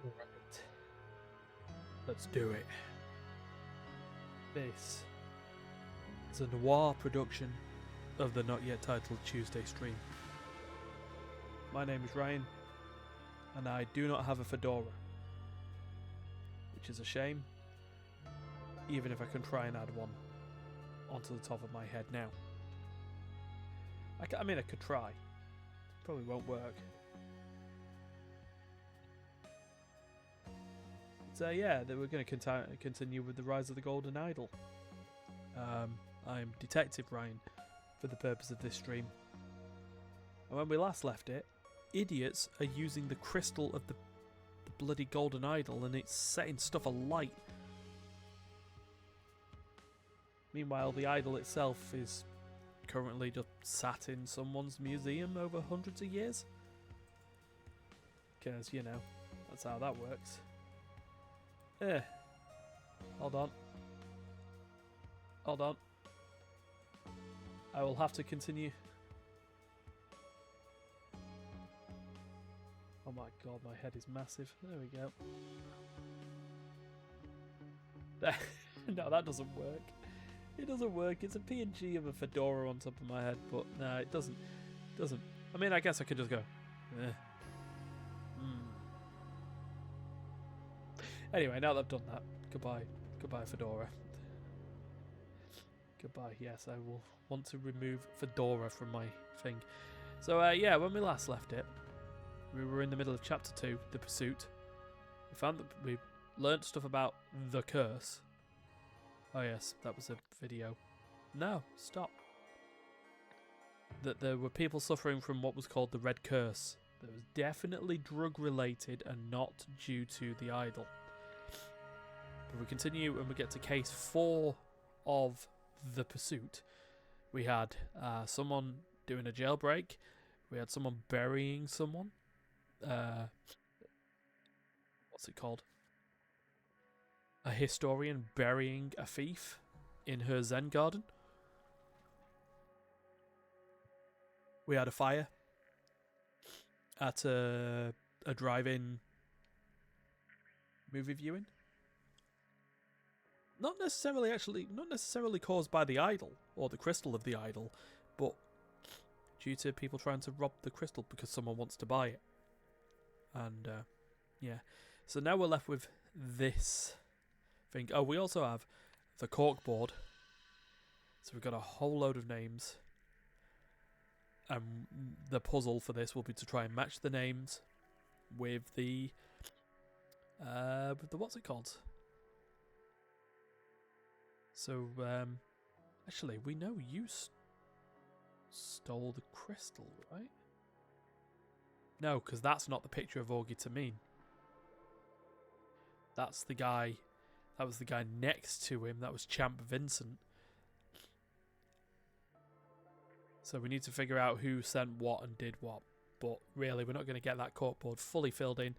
Right. Let's do it. This is a noir production of the not yet titled Tuesday stream. My name is Ryan, and I do not have a fedora, which is a shame, even if I can try and add one onto the top of my head now. I mean, I could try. Probably won't work. So yeah, we're going to continue with the Rise of the Golden Idol. I'm Detective Ryan for the purpose of this stream. And when we last left it, idiots are using the crystal of the bloody Golden Idol and it's setting stuff alight. Meanwhile, the idol itself is currently just sat in someone's museum over hundreds of years. Because, you know, that's how that works. Hold on. I will have to continue. Oh my god, my head is massive. There we go. No, that doesn't work. It doesn't work. It's a PNG of a fedora on top of my head, but no, it doesn't. I mean, I guess I could just go. Anyway, now that I've done that, goodbye, fedora. Goodbye. Yes, I will want to remove fedora from my thing. So yeah, when we last left it, we were in the middle of chapter 2, the pursuit. We found that we learnt stuff about the curse. Oh yes, that was a video. No, stop. That there were people suffering from what was called the Red Curse. That was definitely drug related and not due to the idol. But we continue and we get to case 4 of the pursuit. We had someone doing a jailbreak. We had someone burying someone. What's it called? A historian burying a thief in her Zen garden. We had a fire at a drive-in movie viewing. Not necessarily caused by the idol or the crystal of the idol, but due to people trying to rob the crystal because someone wants to buy it. And yeah, so now we're left with this thing. Oh, we also have the corkboard. So we've got a whole load of names. And the puzzle for this will be to try and match the names with the what's it called? So actually, we know you stole the crystal, right? No, because that's not the picture of Augie Tameen. That's the guy. That was the guy next to him. That was Champ Vincent. So we need to figure out who sent what and did what. But really, we're not going to get that corkboard fully filled in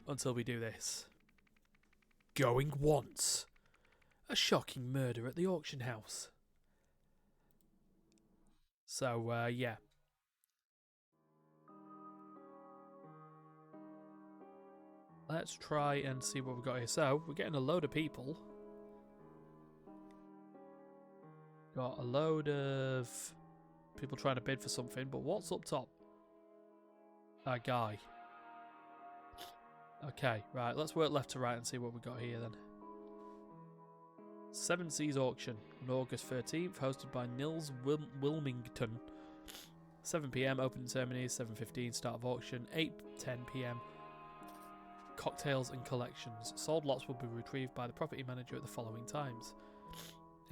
until we do this. Going once. A shocking murder at the auction house. So, yeah. Let's try and see what we've got here. So, we're getting a load of people. Got a load of people trying to bid for something, but what's up top? A guy. Okay, right, let's work left to right and see what we've got here then. Seven Seas Auction on August 13th, hosted by Nils Wilmington. 7 PM, opening ceremonies, 7:15, start of auction, 8:10 PM. Cocktails and collections. Sold lots will be retrieved by the property manager at the following times.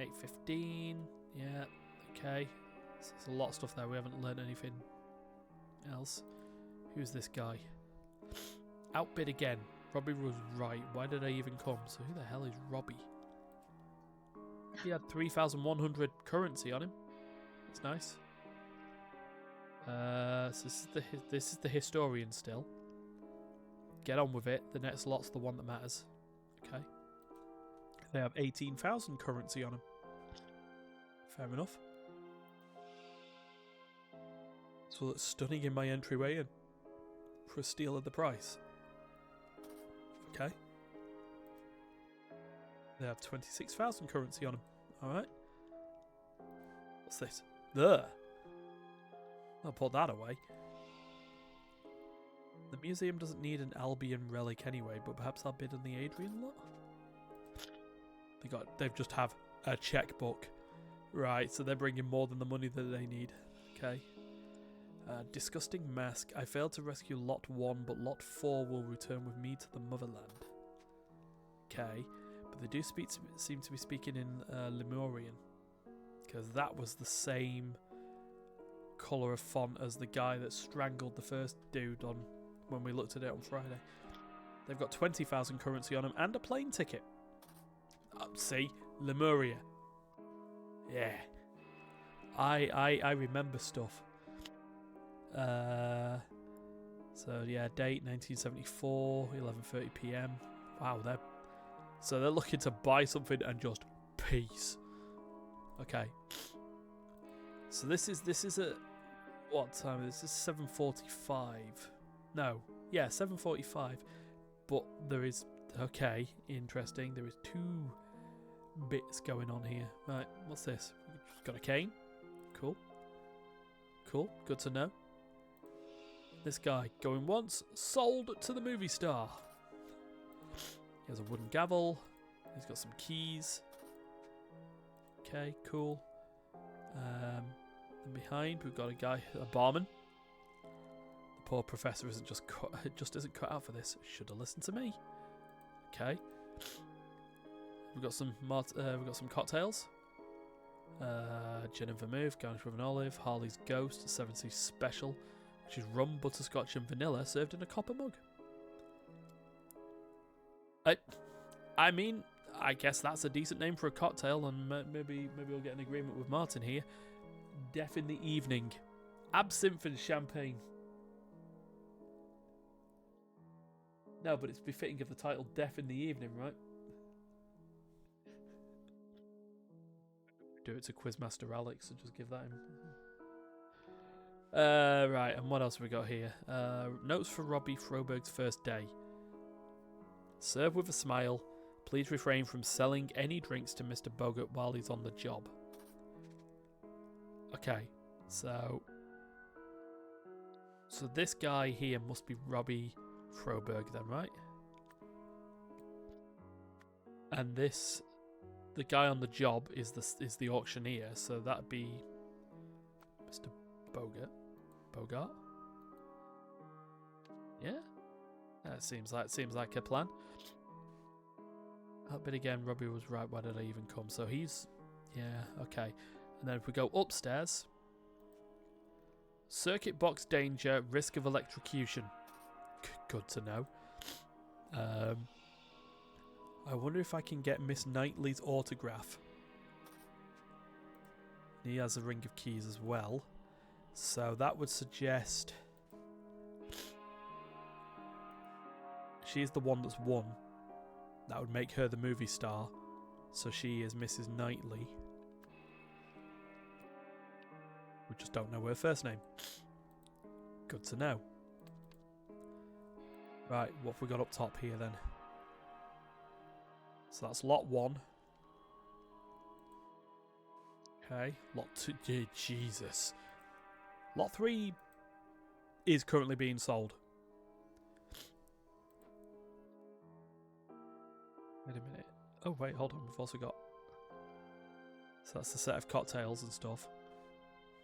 8:15, yeah, okay. So there's a lot of stuff there, we haven't learned anything else. Who's this guy? Outbid again. Robbie was right, why did I even come? So who the hell is Robbie? He had 3,100 currency on him. That's nice. So this is the historian still. Get on with it. The next lot's the one that matters. Okay. They have 18,000 currency on him. Fair enough. So that's stunning in my entryway in for a steal of the price. Okay. They have 26,000 currency on them. Alright. What's this? There. I'll put that away. The museum doesn't need an Albion relic anyway, but perhaps I'll bid on the Adrian lot? They've just have a checkbook. Right, so they're bringing more than the money that they need. Okay. Disgusting mask. I failed to rescue Lot 1, but Lot 4 will return with me to the motherland. Okay. But they do seem to be speaking in Lemurian. Because that was the same colour of font as the guy that strangled the first dude on when we looked at it on Friday. They've got 20,000 currency on them and a plane ticket. See? Lemuria. Yeah. I remember stuff. So yeah, date 1974, 11:30 p.m. Wow, they're looking to buy something and just peace. Okay. So this is at what time? This is 7:45. No, yeah, 7:45. But there is interesting. There is two bits going on here. Right, what's this? Got a cane. Cool. Good to know. This guy going once, sold to the movie star. He has a wooden gavel. He's got some keys. Okay, cool. And behind we've got a guy, a barman. The poor professor isn't isn't cut out for this. Should have listened to me. Okay. We've got some cocktails. Gin and vermouth, garnished with an olive. Harley's Ghost, 70s special, which is rum, butterscotch, and vanilla, served in a copper mug. I mean, I guess that's a decent name for a cocktail, and maybe we'll get an agreement with Martin here. Death in the Evening, absinthe and champagne. No, but it's befitting of the title Death in the Evening, right? Do it to Quizmaster Alex and just give that him. Right, and what else have we got here? Notes for Robbie Froberg's first day. Serve with a smile. Please refrain from selling any drinks to Mr. Bogart while he's on the job. Okay, so this guy here must be Robbie Froberg then, right? And the guy on the job is the auctioneer, so that'd be Mr. Bogart. Yeah, that seems like a plan. But again, Robbie was right. Why did I even come? So okay. And then if we go upstairs, circuit box danger, risk of electrocution. Good to know. I wonder if I can get Miss Knightley's autograph. He has a ring of keys as well. So that would suggest she's the one that's won. That would make her the movie star. So she is Mrs. Knightley. We just don't know her first name. Good to know. Right, what have we got up top here then? So that's lot 1. Okay, lot 2. Yeah, Jesus. Lot 3 is currently being sold. Wait a minute. Oh, wait, hold on. We've also got... So that's the set of cocktails and stuff.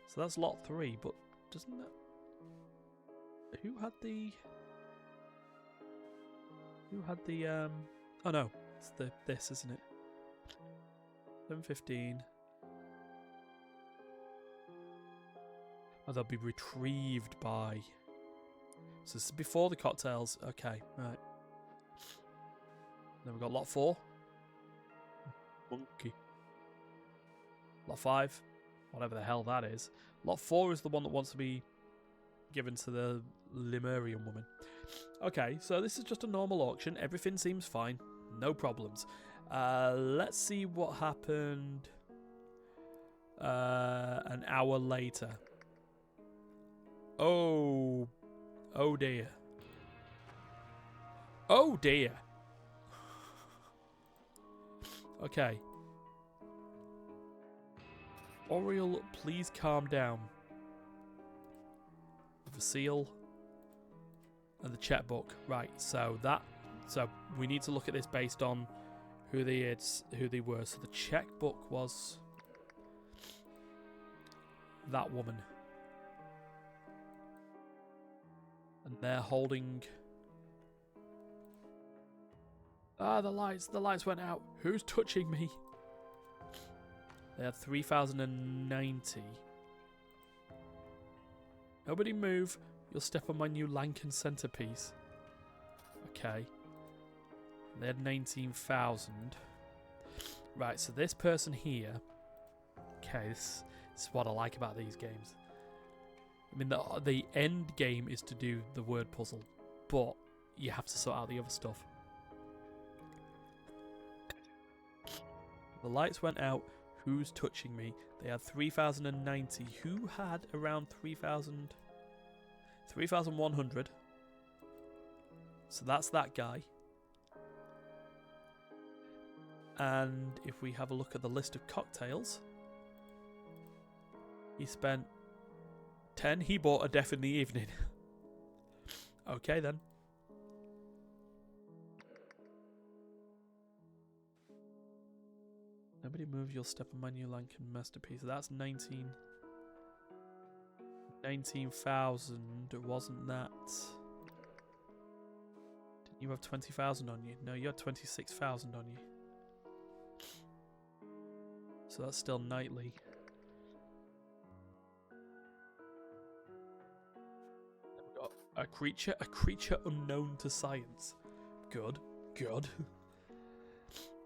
So that's lot 3, but doesn't that... Who had the... Oh, no. It's this, isn't it? 7:15. Oh, they'll be retrieved by... So this is before the cocktails. Okay, right. Then we've got lot 4. Monkey. Lot 5. Whatever the hell that is. Lot 4 is the one that wants to be given to the Lemurian woman. Okay, so this is just a normal auction. Everything seems fine. No problems. Let's see what happened an hour later. Oh dear. Oh dear. Okay. Oriel, please calm down. The seal and the checkbook. Right, so we need to look at this based on who they were. So the checkbook was that woman. And they're holding... Ah, the lights went out. Who's touching me? They had 3,090. Nobody move. You'll step on my new Lankan centerpiece. Okay. They had 19,000. Right, so this person here... Okay, this is what I like about these games. I mean, the end game is to do the word puzzle, but you have to sort out the other stuff. The lights went out. Who's touching me? They had 3,090. Who had around 3,000? 3,100. So that's that guy. And if we have a look at the list of cocktails, he spent 10. He bought a Death in the Evening. Okay then. Nobody move, you'll step on my new Lankan masterpiece. That's 19,000, wasn't that? Didn't you have 20,000 on you? No, you had 26,000 on you. So that's still nightly. We've got a creature unknown to science. Good. Got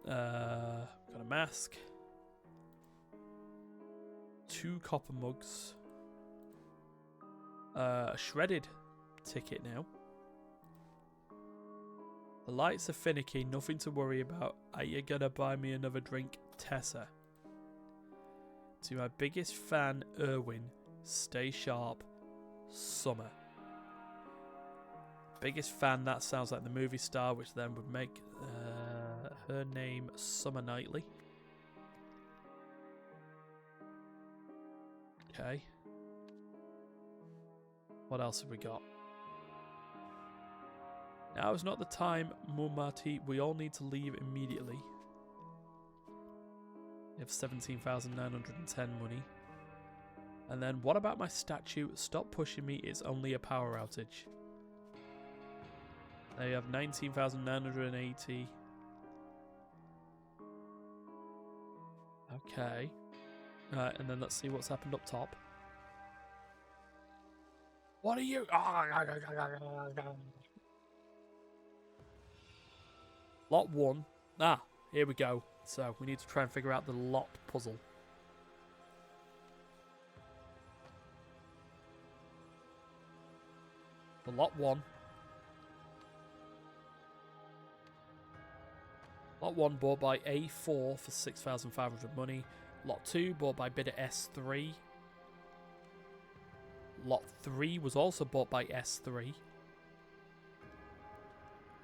a mask. 2 copper mugs. A shredded ticket now. The lights are finicky, nothing to worry about. Are you gonna buy me another drink, Tessa? To my biggest fan, Erwin, stay sharp, Summer. Biggest fan, that sounds like the movie star, which then would make her name Summer Knightley. Okay. What else have we got? Now is not the time, Mumati. We all need to leave immediately. We have 17,910 money. And then what about my statue? Stop pushing me, it's only a power outage. They have 19,980. Okay. Alright, and then let's see what's happened up top. What are you? Lot 1. Ah, here we go. So, we need to try and figure out the lot puzzle. The lot 1. Lot 1 bought by A4 for 6,500 money. Lot 2 bought by bidder S3. Lot 3 was also bought by S3.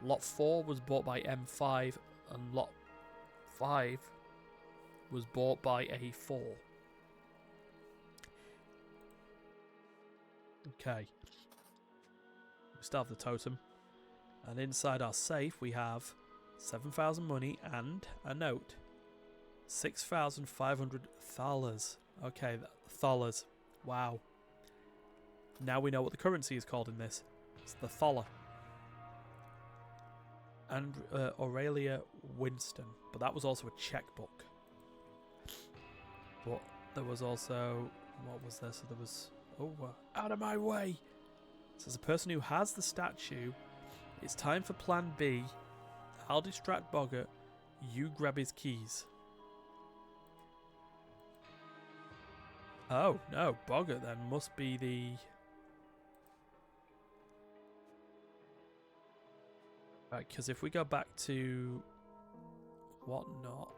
Lot 4 was bought by M5. And Lot 5 was bought by A4. Okay. We still have the totem. And inside our safe we have 7,000 money and a note. 6,500 thalers. Okay, thalers. Wow. Now we know what the currency is called in this. It's the thaler. And Aurelia Winston. But that was also a checkbook. But there was also... What was there? So there was... Oh, out of my way! So as a person who has the statue, it's time for plan B. I'll distract Boggart. You grab his keys. Oh, no. Boggart then must be the... Right, because if we go back to... Whatnot...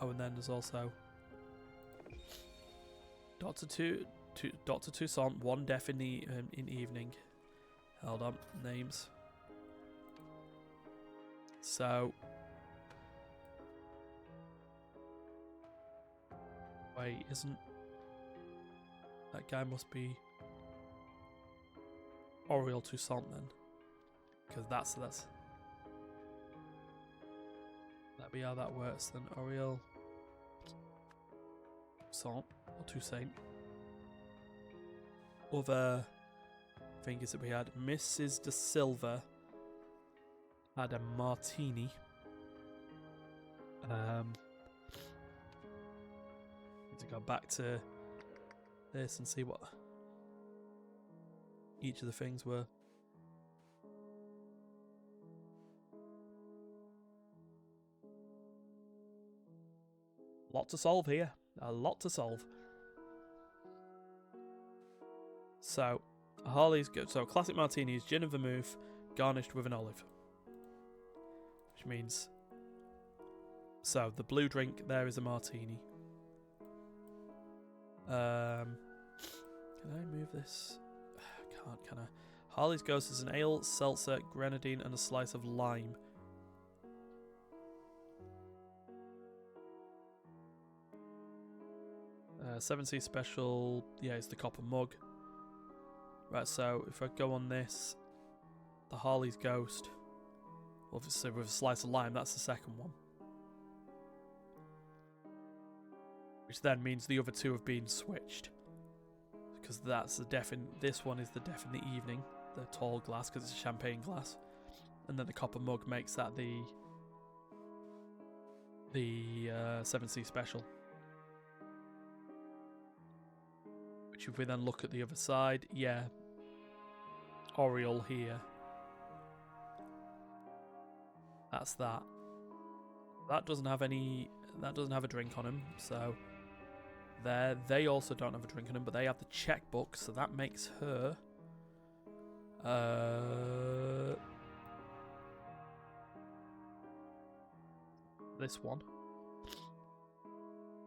Oh, and then there's also... Dr. Toussaint, 1 death in the in evening. Hold on, names. So... Wait, isn't... That guy must be... Oriel Toussaint then. Because that's... That'd be how that works then. Oriel Toussaint or Toussaint. Other thing is that we had Mrs. De Silva had a martini. Need to go back to this and see what each of the things were. Lot to solve here. A lot to solve. So, Harley's good. So, classic martini is gin and vermouth garnished with an olive. Which means... So, the blue drink there is a martini. Can I move this? Can't, can I? Harley's Ghost is an ale, seltzer, grenadine, and a slice of lime. Seven Seas Special, yeah, it's the copper mug. Right, so if I go on this, the Harley's Ghost, obviously with a slice of lime, that's the second one. Which then means the other two have been switched. Because that's the this one is the Death in the Evening, the tall glass, because it's a champagne glass. And then the copper mug makes that the Seven Seas Special. Which if we then look at the other side, yeah, Oriel here. That's that. That doesn't have any. That doesn't have a drink on him, so there. They also don't have a drink on him, but they have the checkbook, so that makes her. This one.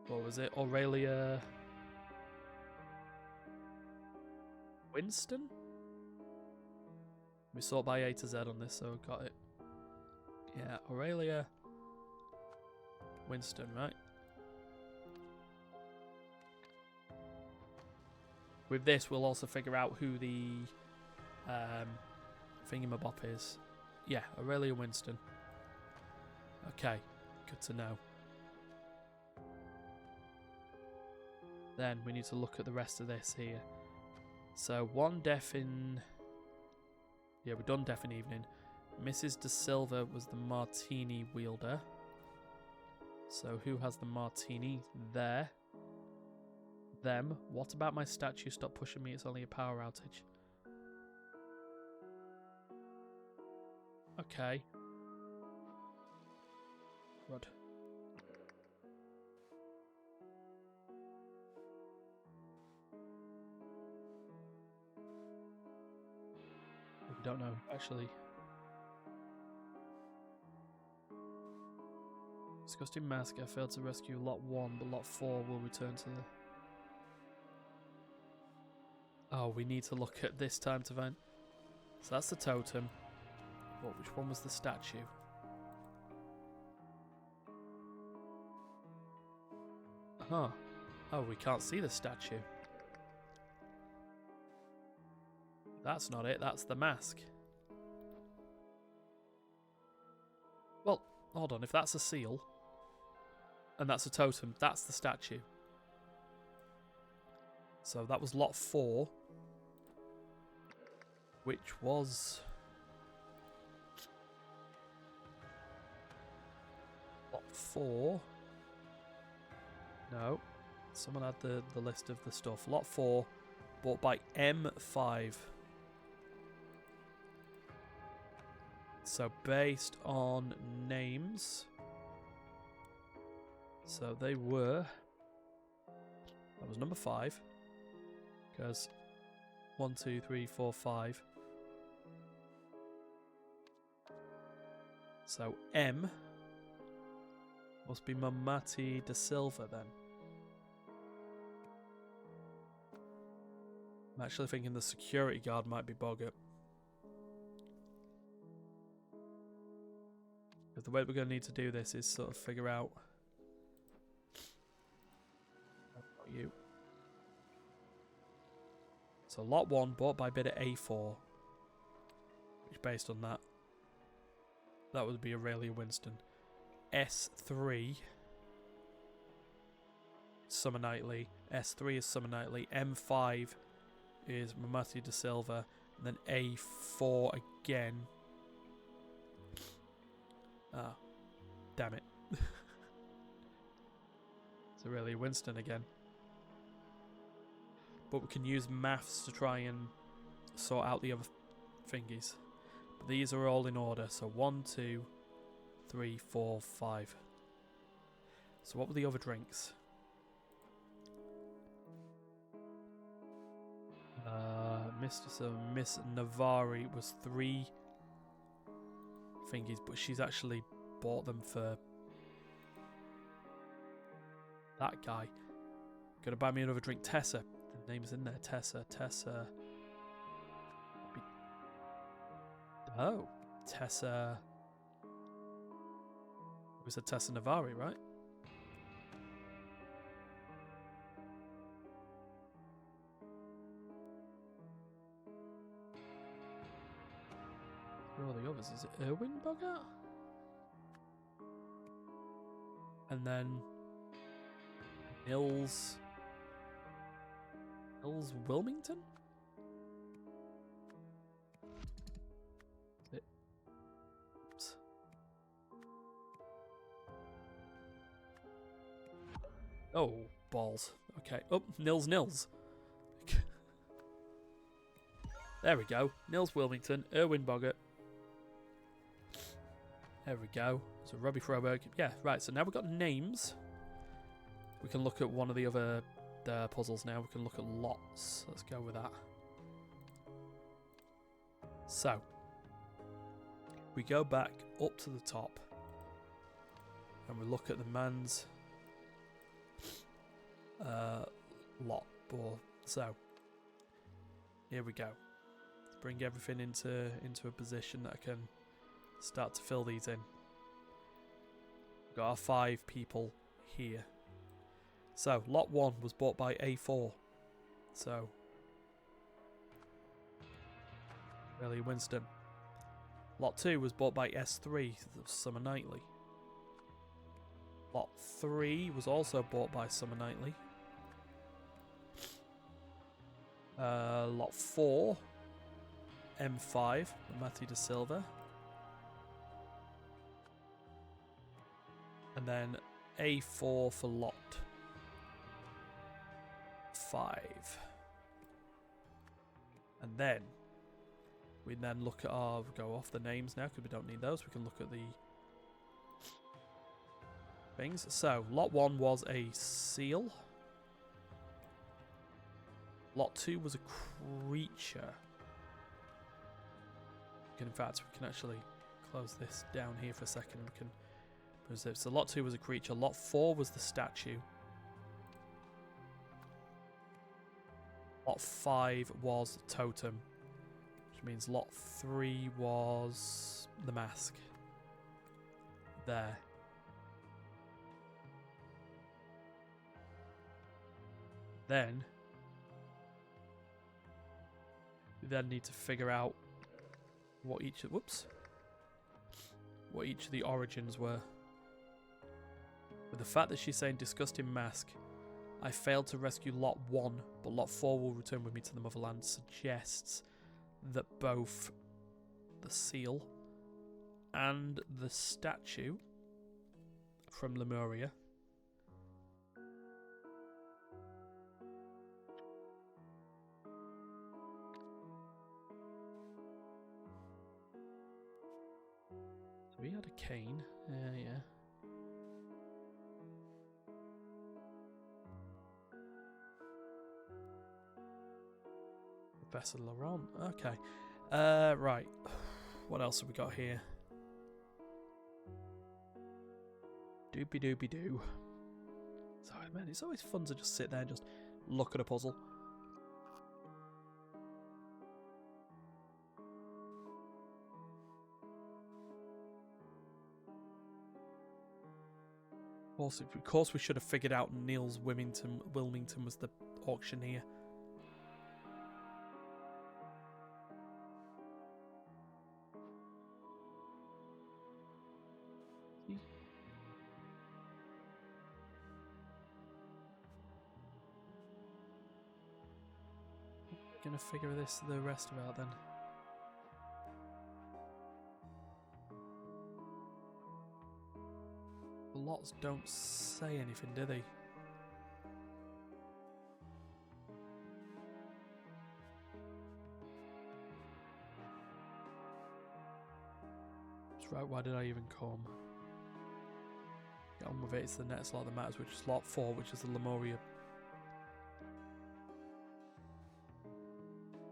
What was it? Aurelia Winston? We sort by A to Z on this, so got it. Yeah, Aurelia Winston, right? With this, we'll also figure out who the thingamabop is. Yeah, Aurelia Winston. Okay, good to know. Then we need to look at the rest of this here. So one death in... Yeah, we've done death in evening. Mrs. De Silva was the martini wielder. So who has the martini? There. Them. What about my statue? Stop pushing me, it's only a power outage. Okay. Rod. We don't know, actually. Disgusting Mask, I failed to rescue Lot 1, but Lot 4 will return to the... Oh, we need to look at this time to find... So that's the totem. But which one was the statue? Huh. Oh, we can't see the statue. That's not it, that's the mask. Well, hold on, if that's a seal, and that's a totem, that's the statue. So that was Lot 4, which was... Lot 4... No, someone had the list of the stuff. Lot 4, bought by M5. So based on names, so they were, that was number 5, because 1, 2, 3, 4, 5. So M must be Mamati De Silva then. I'm actually thinking the security guard might be Boggart. Because the way we're going to need to do this is sort of figure out... So lot 1 bought by bidder A4. Which based on that, that would be Aurelia Winston. S3 Summer Knightley. S3 is Summer Knightley. M5 is Mamati De Silva. And then A4 again. Ah, damn it. It's Aurelia Winston again. But we can use maths to try and sort out the other thingies. But these are all in order. So 1, 2, 3, 4, 5. So what were the other drinks? Miss Navari was 3 thingies, but she's actually bought them for that guy. Gonna buy me another drink. Tessa. The name's in there. Tessa. Oh. Tessa. We said Tessa Navari, right? Where are the others? Is it Erwin Bogart? And then Nils Wilmington? Oops. Oh, balls. Okay. Oh, Nils. There we go. Nils Wilmington, Erwin Bogart. There we go. So Robbie Froberg. Yeah, right. So now we've got names. We can look at one of the other puzzles now. We can look at lots. Let's go with that. So we go back up to the top and we look at the man's lot. So here we go. Let's bring everything into a position that I can start to fill these in. We've got our 5 people here. So lot 1 was bought by A4. So Aurelia Winston. Lot 2 was bought by S3, Summer Knightley. Lot 3 was also bought by Summer Knightley. Lot 4, M5, Matti De Silva. And then A4 for lot 5. And then we look at our, go off the names now because we don't need those. We can look at the things. So lot 1 was a seal. Lot 2 was a creature. In fact, we can actually close this down here for a second. We can. So lot 2 was a creature. Lot 4 was the statue. Lot 5 was totem, which means lot 3 was the mask. There. Then we then need to figure out what each of the origins were. With the fact that she's saying disgusting mask, I failed to rescue lot 1, but lot 4 will return with me to the motherland, suggests that both the seal and the statue from Lemuria so we had a cane, yeah. Professor Laurent. Okay. Right. What else have we got here? Doopy-doopy-doo. Sorry, man. It's always fun to just sit there and just look at a puzzle. Of course, we should have figured out Nils Wilmington was the auctioneer. Gonna figure the rest of it out then. The lots don't say anything, do they? That's right, why did I even come? Get on with it, it's the next lot that matters, which is lot 4, which is the Lemuria.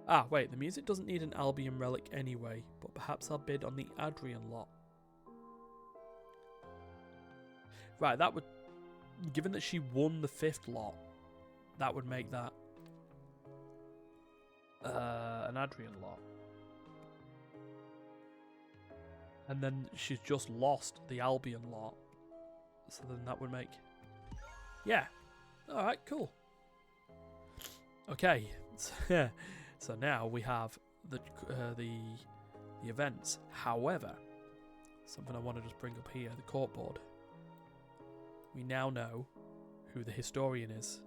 Ah, wait, the music doesn't need an Albion relic anyway, but perhaps I'll bid on the Adrian lot. Right, that would... Given that she won the 5th lot, that would make that... an Adrian lot. And then she's just lost the Albion lot. So then that would make... Yeah. Alright, cool. Okay. Yeah. So now we have the events. However, something I want to just bring up here, the court board. We now know who the historian is.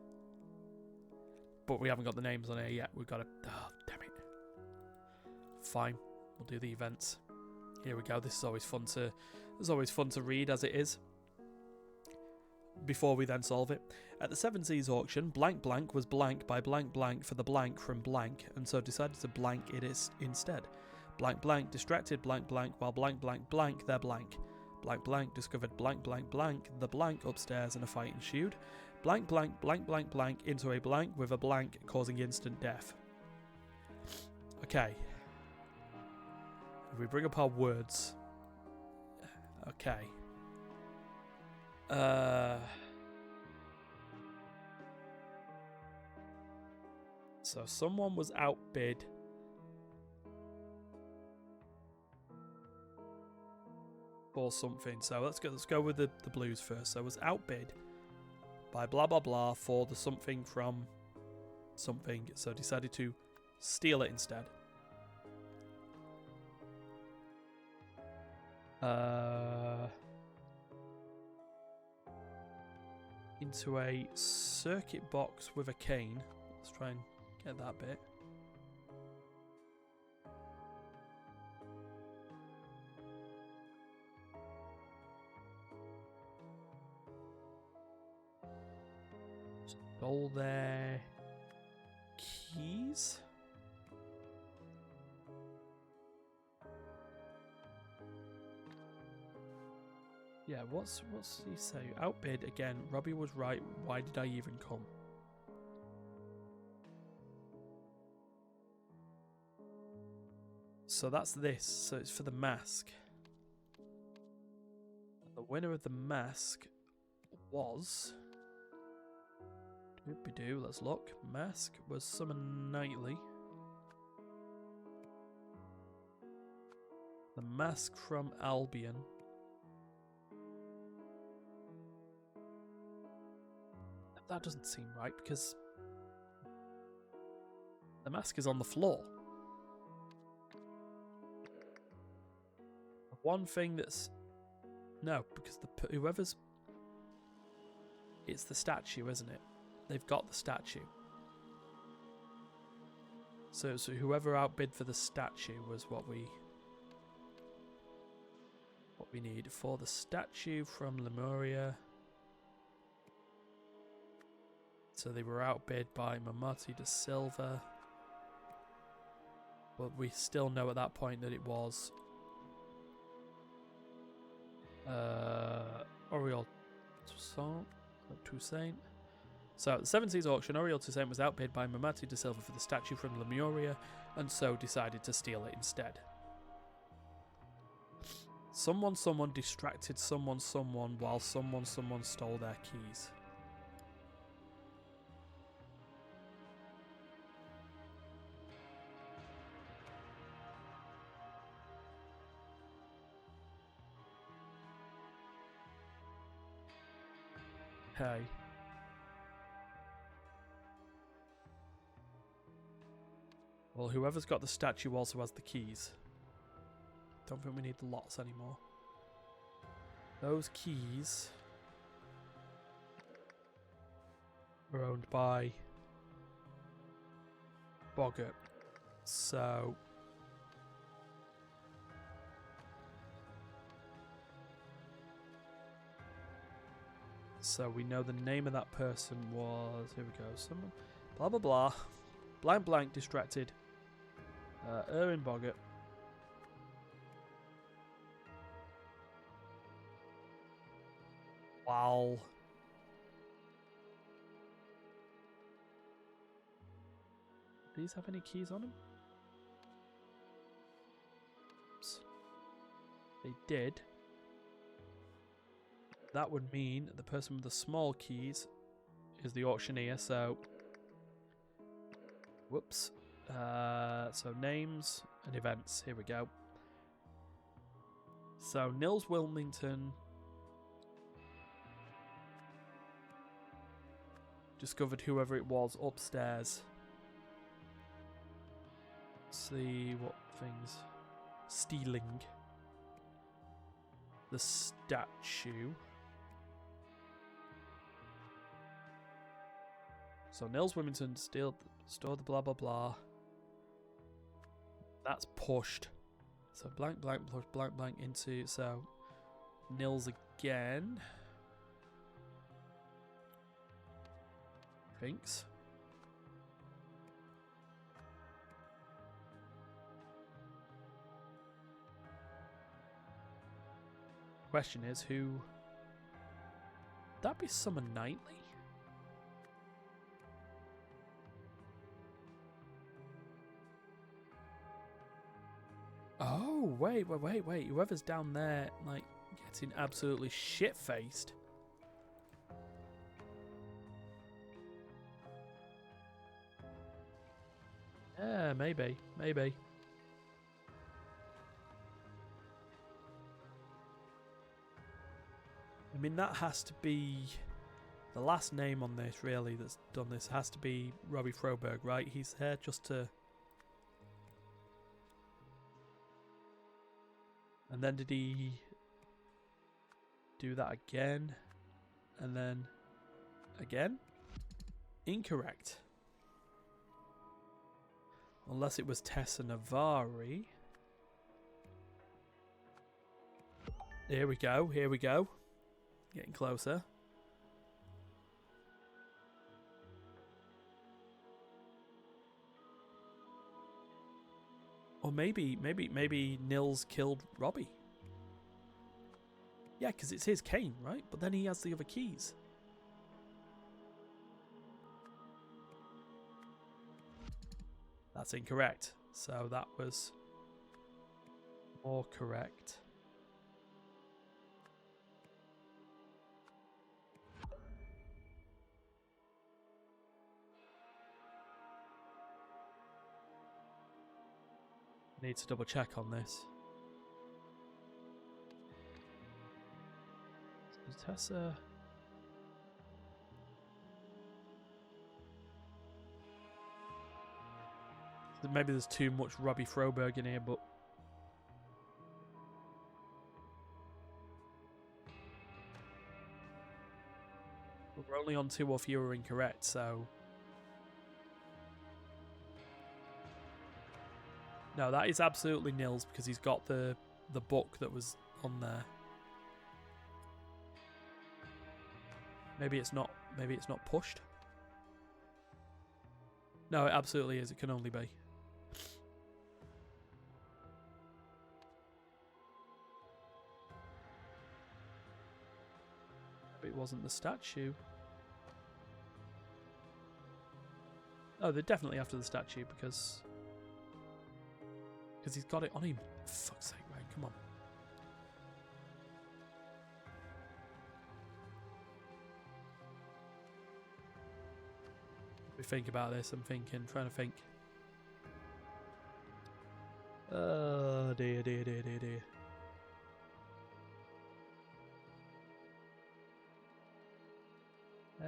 But we haven't got the names on here yet. We've got to... Oh, damn it. Fine. We'll do the events. Here we go. This is always fun to... It's always fun to read as it is. Before we then solve it. At the Seven Seas auction, blank blank was blank by blank blank for the blank from blank, and so decided to blank it is instead. Blank blank distracted blank blank while blank blank blank their blank. Blank blank discovered blank blank blank the blank upstairs and a fight ensued. Blank blank blank blank blank into a blank with a blank causing instant death. Okay. If we bring up our words. Okay. So someone was outbid. For something. So let's go with the blues first. So it was outbid by blah blah blah for the something from something. So decided to steal it instead. Into a circuit box with a cane. Let's try and get that bit. Stole their keys. Yeah, what's he say? Outbid again. Robbie was right. Why did I even come? So that's this. So it's for the mask. The winner of the mask was... Doop-a-doo, let's look. Mask was Summon Nightly. The mask from Albion. That doesn't seem right because the mask is on the floor. One thing that's... No, because whoever's... It's the statue, isn't it? They've got the statue. So whoever outbid for the statue was what we need. For the statue from Lemuria. So they were outbid by Mamati da Silva. But we still know at that point that it was Oriol Toussaint. So at the Seven Seas auction, Oriol Toussaint was outbid by Mamati da Silva for the statue from Lemuria, and so decided to steal it instead. Someone distracted someone while someone stole their keys. Okay. Well, whoever's got the statue also has the keys. Don't think we need the lots anymore. Those keys are owned by Boggart. So we know the name of that person was, here we go, someone, blah blah blah, blank blank distracted, Erwin Boggart. Wow. Do these have any keys on them? Oops. They did. That would mean the person with the small keys is the auctioneer, so... Whoops. So names and events. Here we go. So Nils Wilmington discovered whoever it was upstairs. Let's see what things. Stealing the statue. So Nils Wilmington stored the blah blah blah. That's pushed. So blank blank plus blank blank into, so Nils again. Thinks. Question is, who would that be? Summer Knightley? Oh, wait. Whoever's down there, like, getting absolutely shit-faced. Yeah, maybe. I mean, that has to be the last name on this, really, that's done this. Has to be Robbie Froberg, right? He's here just to... And then did he do that again? And then again? Incorrect. Unless it was Tessa Navari. Here we go. Getting closer. Or maybe Nils killed Robbie. Yeah, because it's his cane, right? But then he has the other keys. That's incorrect. So that was more correct. Need to double check on this. So Tessa. Maybe there's too much Robbie Froberg in here, but we're only on 2 or fewer incorrect, so no, that is absolutely Nils because he's got the book that was on there. Maybe it's not pushed. No, it absolutely is. It can only be. It wasn't the statue. Oh, they're definitely after the statue because he's got it on him. For fuck's sake, right? Come on. Let me think about this. I'm trying to think. Oh dear.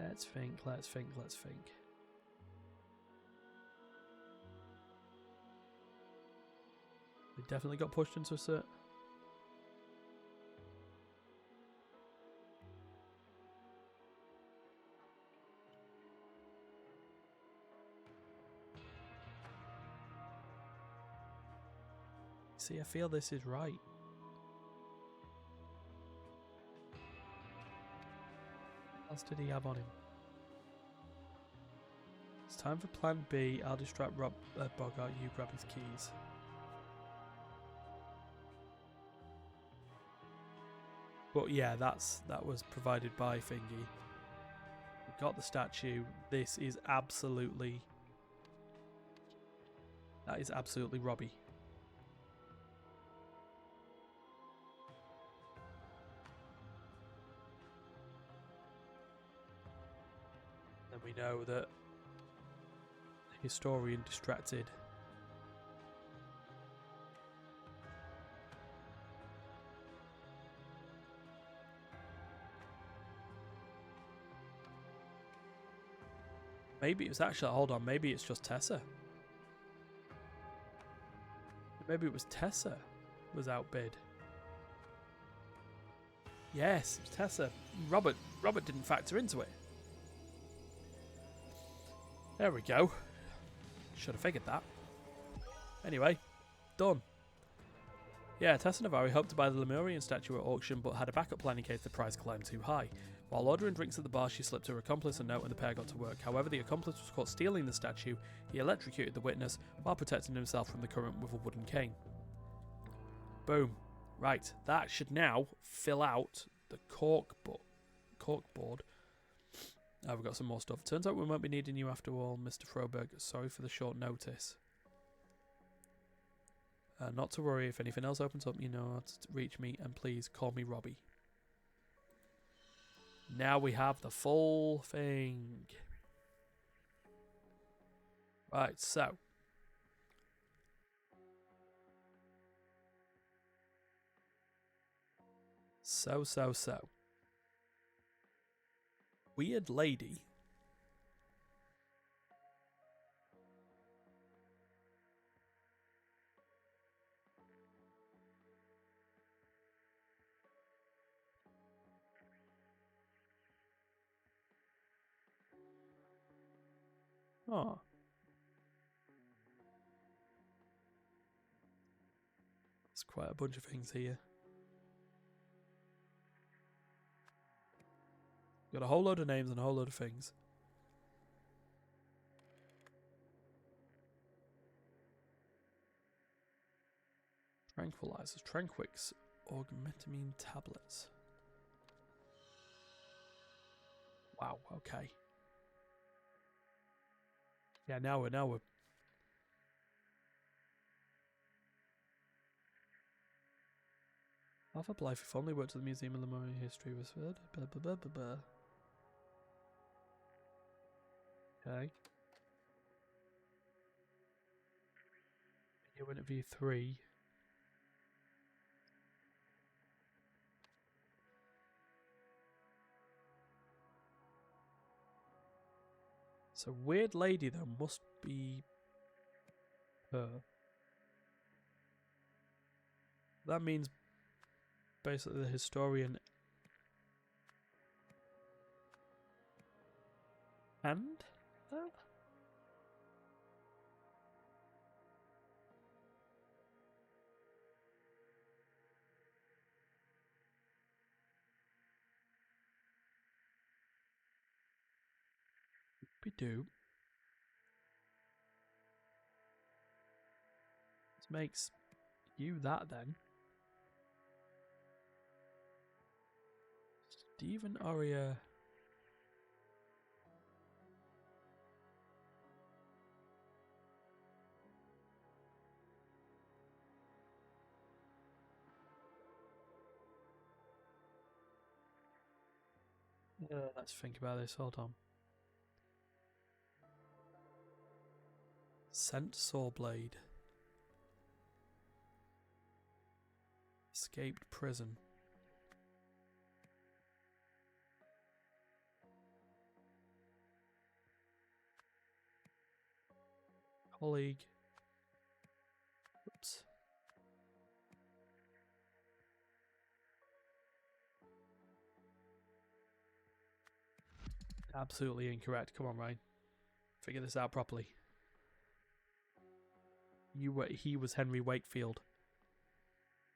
Let's think. They definitely got pushed into a cert. See, I feel this is right. What else did he have on him? It's time for plan B. I'll distract Bogart. You grab his keys. But yeah, that was provided by Thingy. We've got the statue. This is absolutely... That is absolutely Robbie. Then we know that the historian distracted. Maybe it was actually, hold on, maybe it's just Tessa. Maybe it was Tessa was outbid. Yes, it was Tessa. Robert didn't factor into it. There we go. Should have figured that. Anyway, done. Yeah, Tessa Navari hoped to buy the Lemurian statue at auction, but had a backup plan in case the price climbed too high. While ordering drinks at the bar, she slipped her accomplice a note and the pair got to work. However, the accomplice was caught stealing the statue. He electrocuted the witness while protecting himself from the current with a wooden cane. Boom. Right, that should now fill out the cork board. We've got some more stuff. Turns out we won't be needing you after all, Mr. Froberg. Sorry for the short notice. Not to worry, if anything else opens up, you know how to reach me, and please call me Robbie. Now we have the full thing. Right, so. So. Weird lady. Oh. There's quite a bunch of things here. Got a whole load of names and a whole load of things. Tranquilizers, Tranquix, augmentamine tablets. Wow, okay. Yeah, now we're Alpha Blythe, if only worked at the Museum of Lemurian History was heard. Blah, blah, blah, blah, blah. Okay. Video interview 3. So weird lady though must be her. That means basically the historian and that? We do. This makes you that then. Stephen Aria. Let's think about this. Hold on. Sent Sawblade. Escaped prison. Colleague. Oops. Absolutely incorrect. Come on, Ryan. Figure this out properly. He was Henry Wakefield.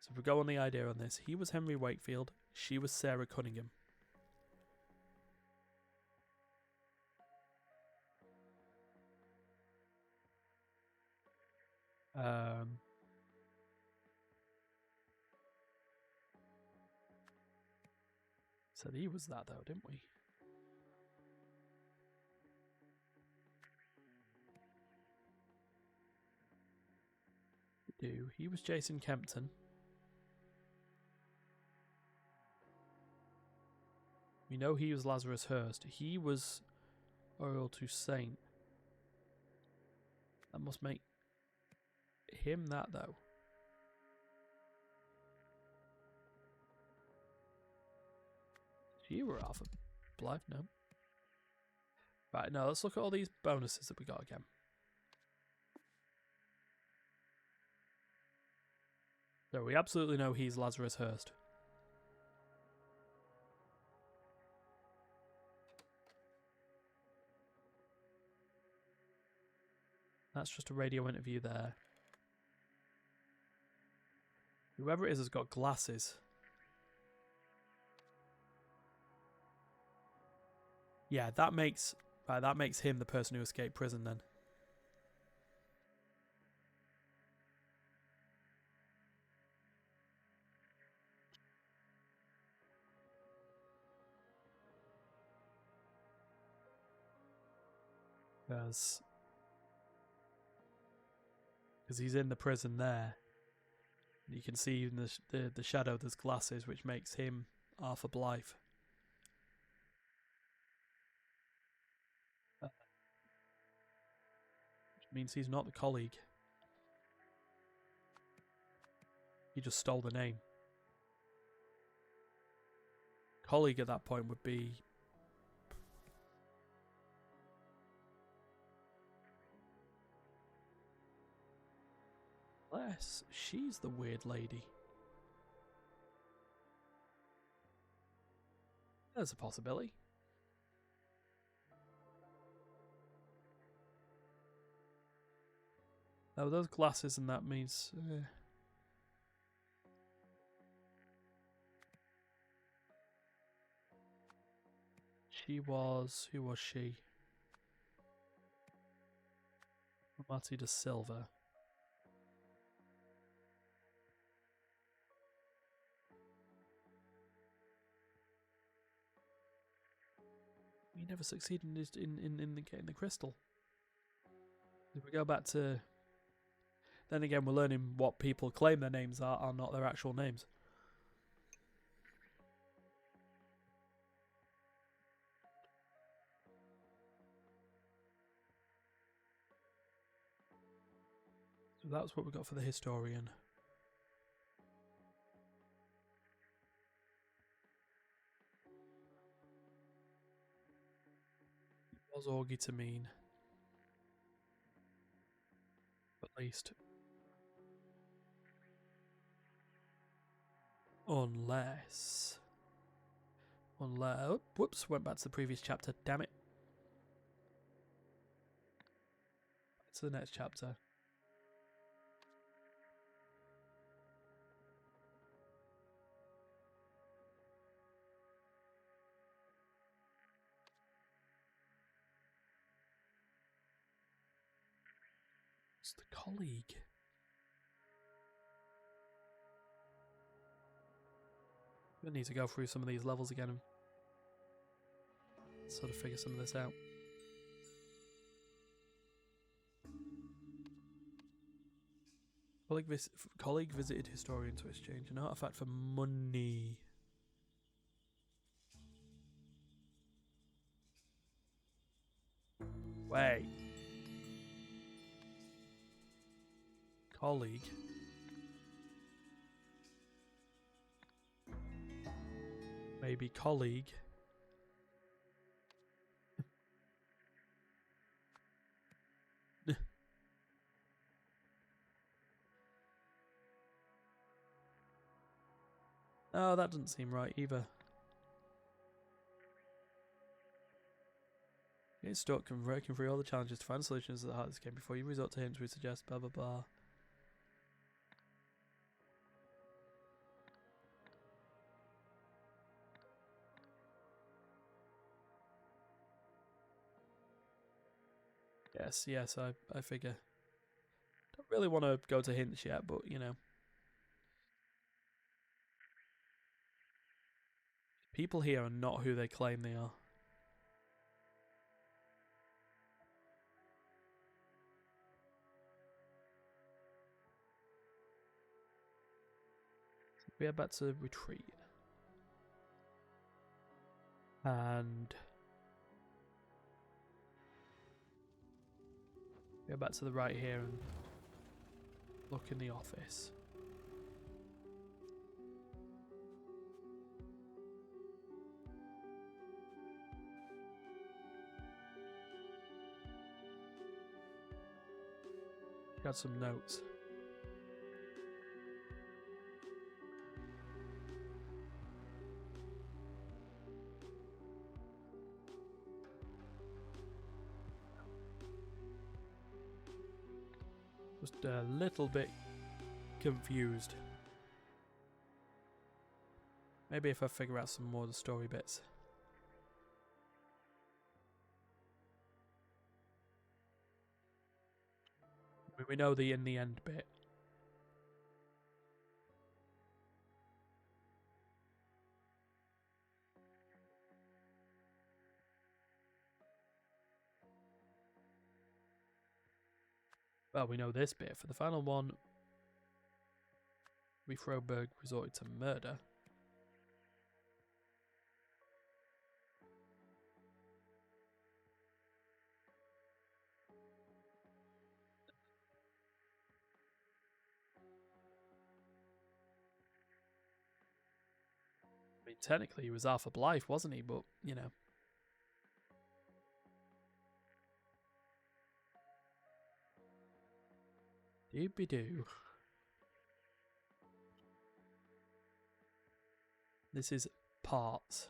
So if we go on the idea on this, he was Henry Wakefield, she was Sarah Cunningham. Said he was that though, didn't we? He was Jason Kempton. We know he was Lazarus Hurst. He was Earl Toussaint. That must make him that though. You were Arthur Blythe, no. Right, now let's look at all these bonuses that we got again. So we absolutely know he's Lazarus Hurst. That's just a radio interview there. Whoever it is has got glasses. Yeah, that makes him the person who escaped prison then. Because he's in the prison there. You can see in the shadow there's glasses, which makes him Arthur Blythe. Which means he's not the colleague. He just stole the name. Colleague at that point would be... Unless she's the weird lady. There's a possibility. Oh, those glasses and that means... She was... Who was she? Marty da Silva. He never succeeded in getting the crystal. If we go back to... Then again, we're learning what people claim their names are not their actual names. So that's what we got for the historian. Was Augie to mean? At least. Unless... Oh, whoops, went back to the previous chapter. Damn it. Back to the next chapter. It's the colleague. We need to go through some of these levels again and sort of figure some of this out. Colleague visited historian to exchange an artifact for money. Wait. Colleague. Maybe colleague. Oh, that doesn't seem right either. Get stuck and working through all the challenges to find solutions to the heart of this game before you resort to him to suggest blah blah blah. Yes, I figure. Don't really want to go to hints yet, but you know. People here are not who they claim they are. We are back to retreat. And go back to the right here and look in the office. Got some notes. Just a little bit confused. Maybe if I figure out some more of the story bits. We know the in the end bit. Well, we know this bit. For the final one, Froberg resorted to murder. I mean, technically he was Arthur Blythe, wasn't he? But, you know. Doobie-doo. This is parts.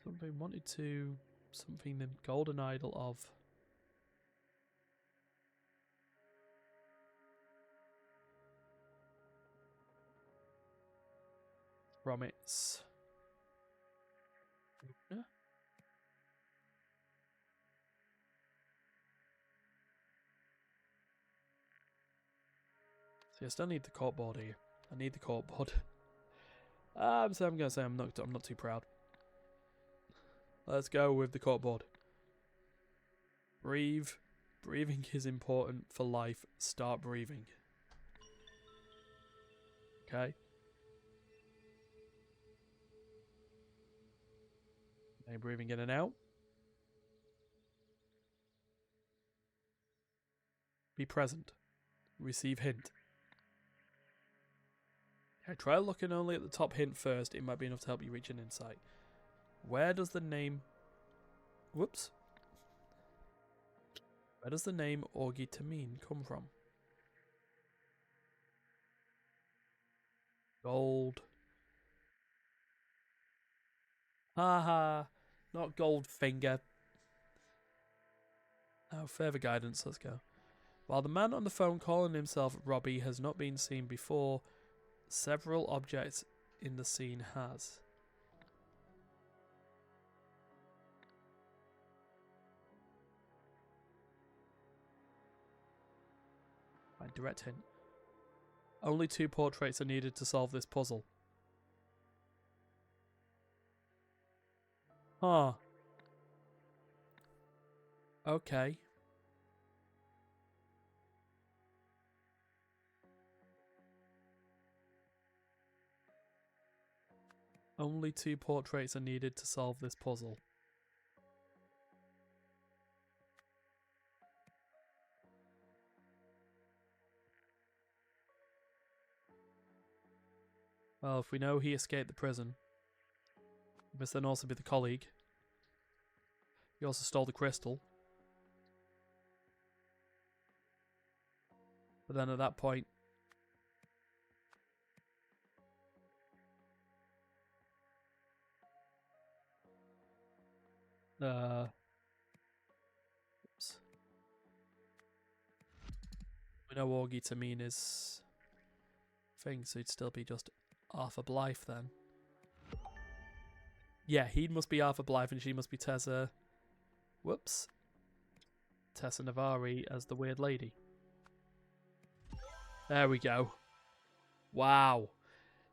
Something wanted to... Something the golden idol of... From its... owner? See, I still need the corkboard here. I need the corkboard. I'm gonna say I'm not too proud. Let's go with the corkboard. Breathe. Breathing is important for life. Start breathing. Okay. Okay, breathing in and out. Be present. Receive hint. Okay, try looking only at the top hint first. It might be enough to help you reach an insight. Where does the name... Whoops. Where does the name Augie Tamine come from? Gold. Haha. Not Goldfinger. Oh, further guidance. Let's go. While the man on the phone calling himself Robbie has not been seen before, several objects in the scene has. My direct hint. Only 2 portraits are needed to solve this puzzle. Huh. Okay. Only 2 portraits are needed to solve this puzzle. Well, if we know he escaped the prison, it must then also be the colleague. He also stole the crystal. But then at that point... Oops. We know Augie Tamina's thing, so he'd still be just Arthur Blythe then. Yeah, he must be Arthur Blythe and she must be Tessa. Whoops. Tessa Navari as the weird lady. There we go. Wow.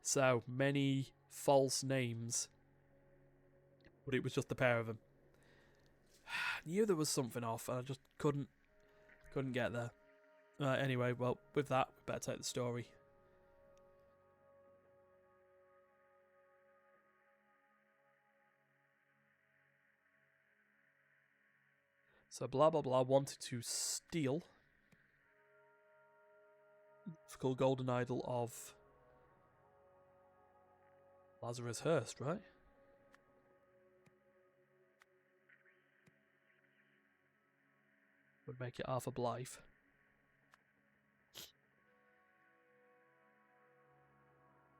So many false names. But it was just the pair of them. I knew there was something off and I just couldn't get there. Anyway, well, with that, we better take the story. So blah blah blah wanted to steal the golden idol of Lazarus Hearst, right? Would make it Arthur Blythe.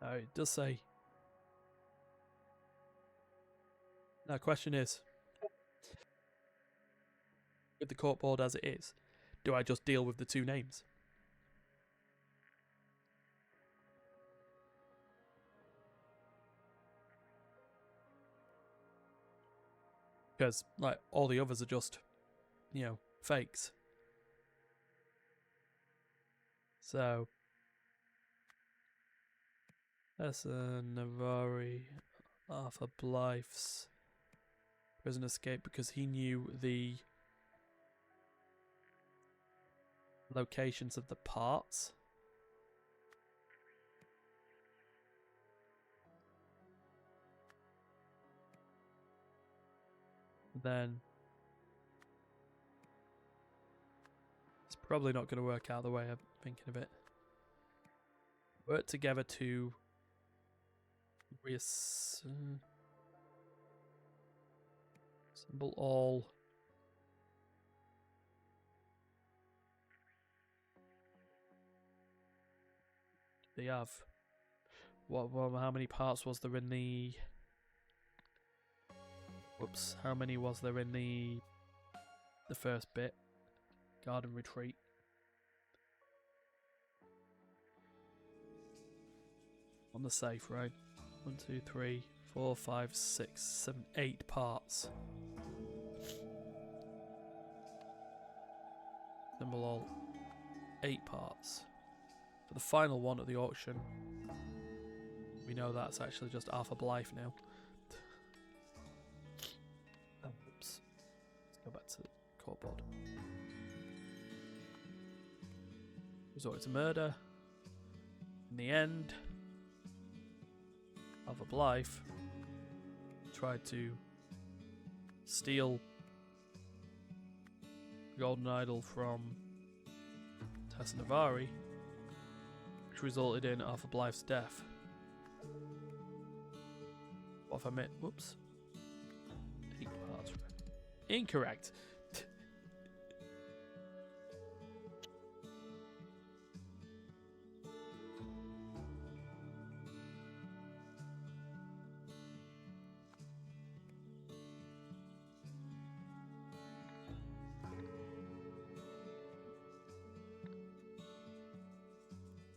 It does say. Now, question is, with the court board as it is, do I just deal with the two names? Because, like, all the others are just, you know, fakes. So, Tessa Navari, Arthur Blythe's prison escape because he knew the locations of the parts. Then it's probably not going to work out the way I'm thinking of it. Work together to reassemble all they have. What? How many parts was there in the? Whoops! How many was there in the first bit? Garden retreat. On the safe, right? 1, 2, 3, 4, 5, 6, 7, 8 parts. Assemble all 8 parts. For the final one at the auction, we know that's actually just Arthur Blythe now. Oh, oops. Let's go back to the court board. Resorted to murder. In the end, Arthur Blythe tried to steal the golden idol from Tessa Navari, which resulted in Arthur Blythe's death. What if I meant? Whoops. 8 parts. Incorrect.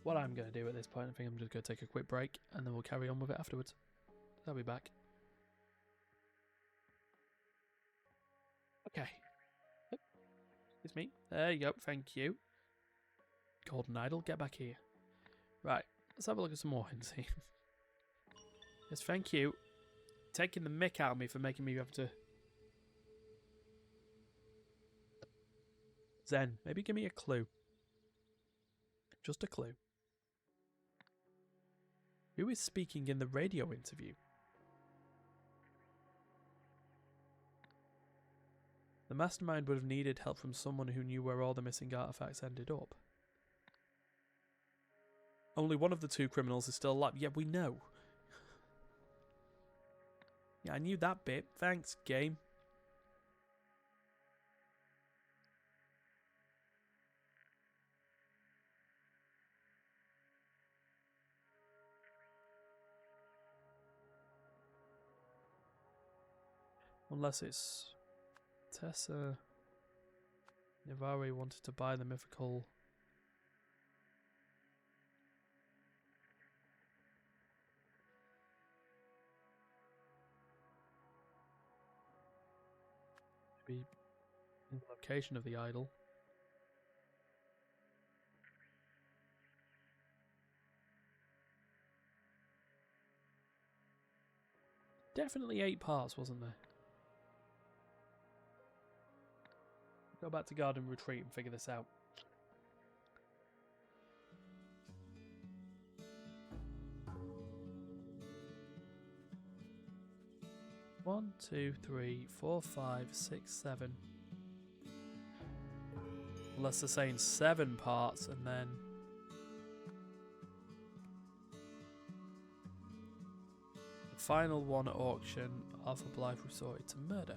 What I'm going to do at this point, I think I'm just going to take a quick break and then we'll carry on with it afterwards. I'll be back. Okay. It's me. There you go. Thank you. Golden Idol, get back here. Right. Let's have a look at some more hints here. Yes, thank you. Taking the mick out of me for making me have to... Zen, maybe give me a clue. Just a clue. Who is speaking in the radio interview? The mastermind would have needed help from someone who knew where all the missing artifacts ended up. Only one of the 2 criminals is still alive. Yeah, we know. Yeah, I knew that bit. Thanks, game. Unless it's Tessa Navari wanted to buy the mythical. Be in the location of the idol. Definitely 8 parts, wasn't there? Go back to Garden Retreat and figure this out. One, two, three, four, 5, 6, 7. Unless they're saying 7 parts and then the final one at auction, Arthur Blythe resorted to murder.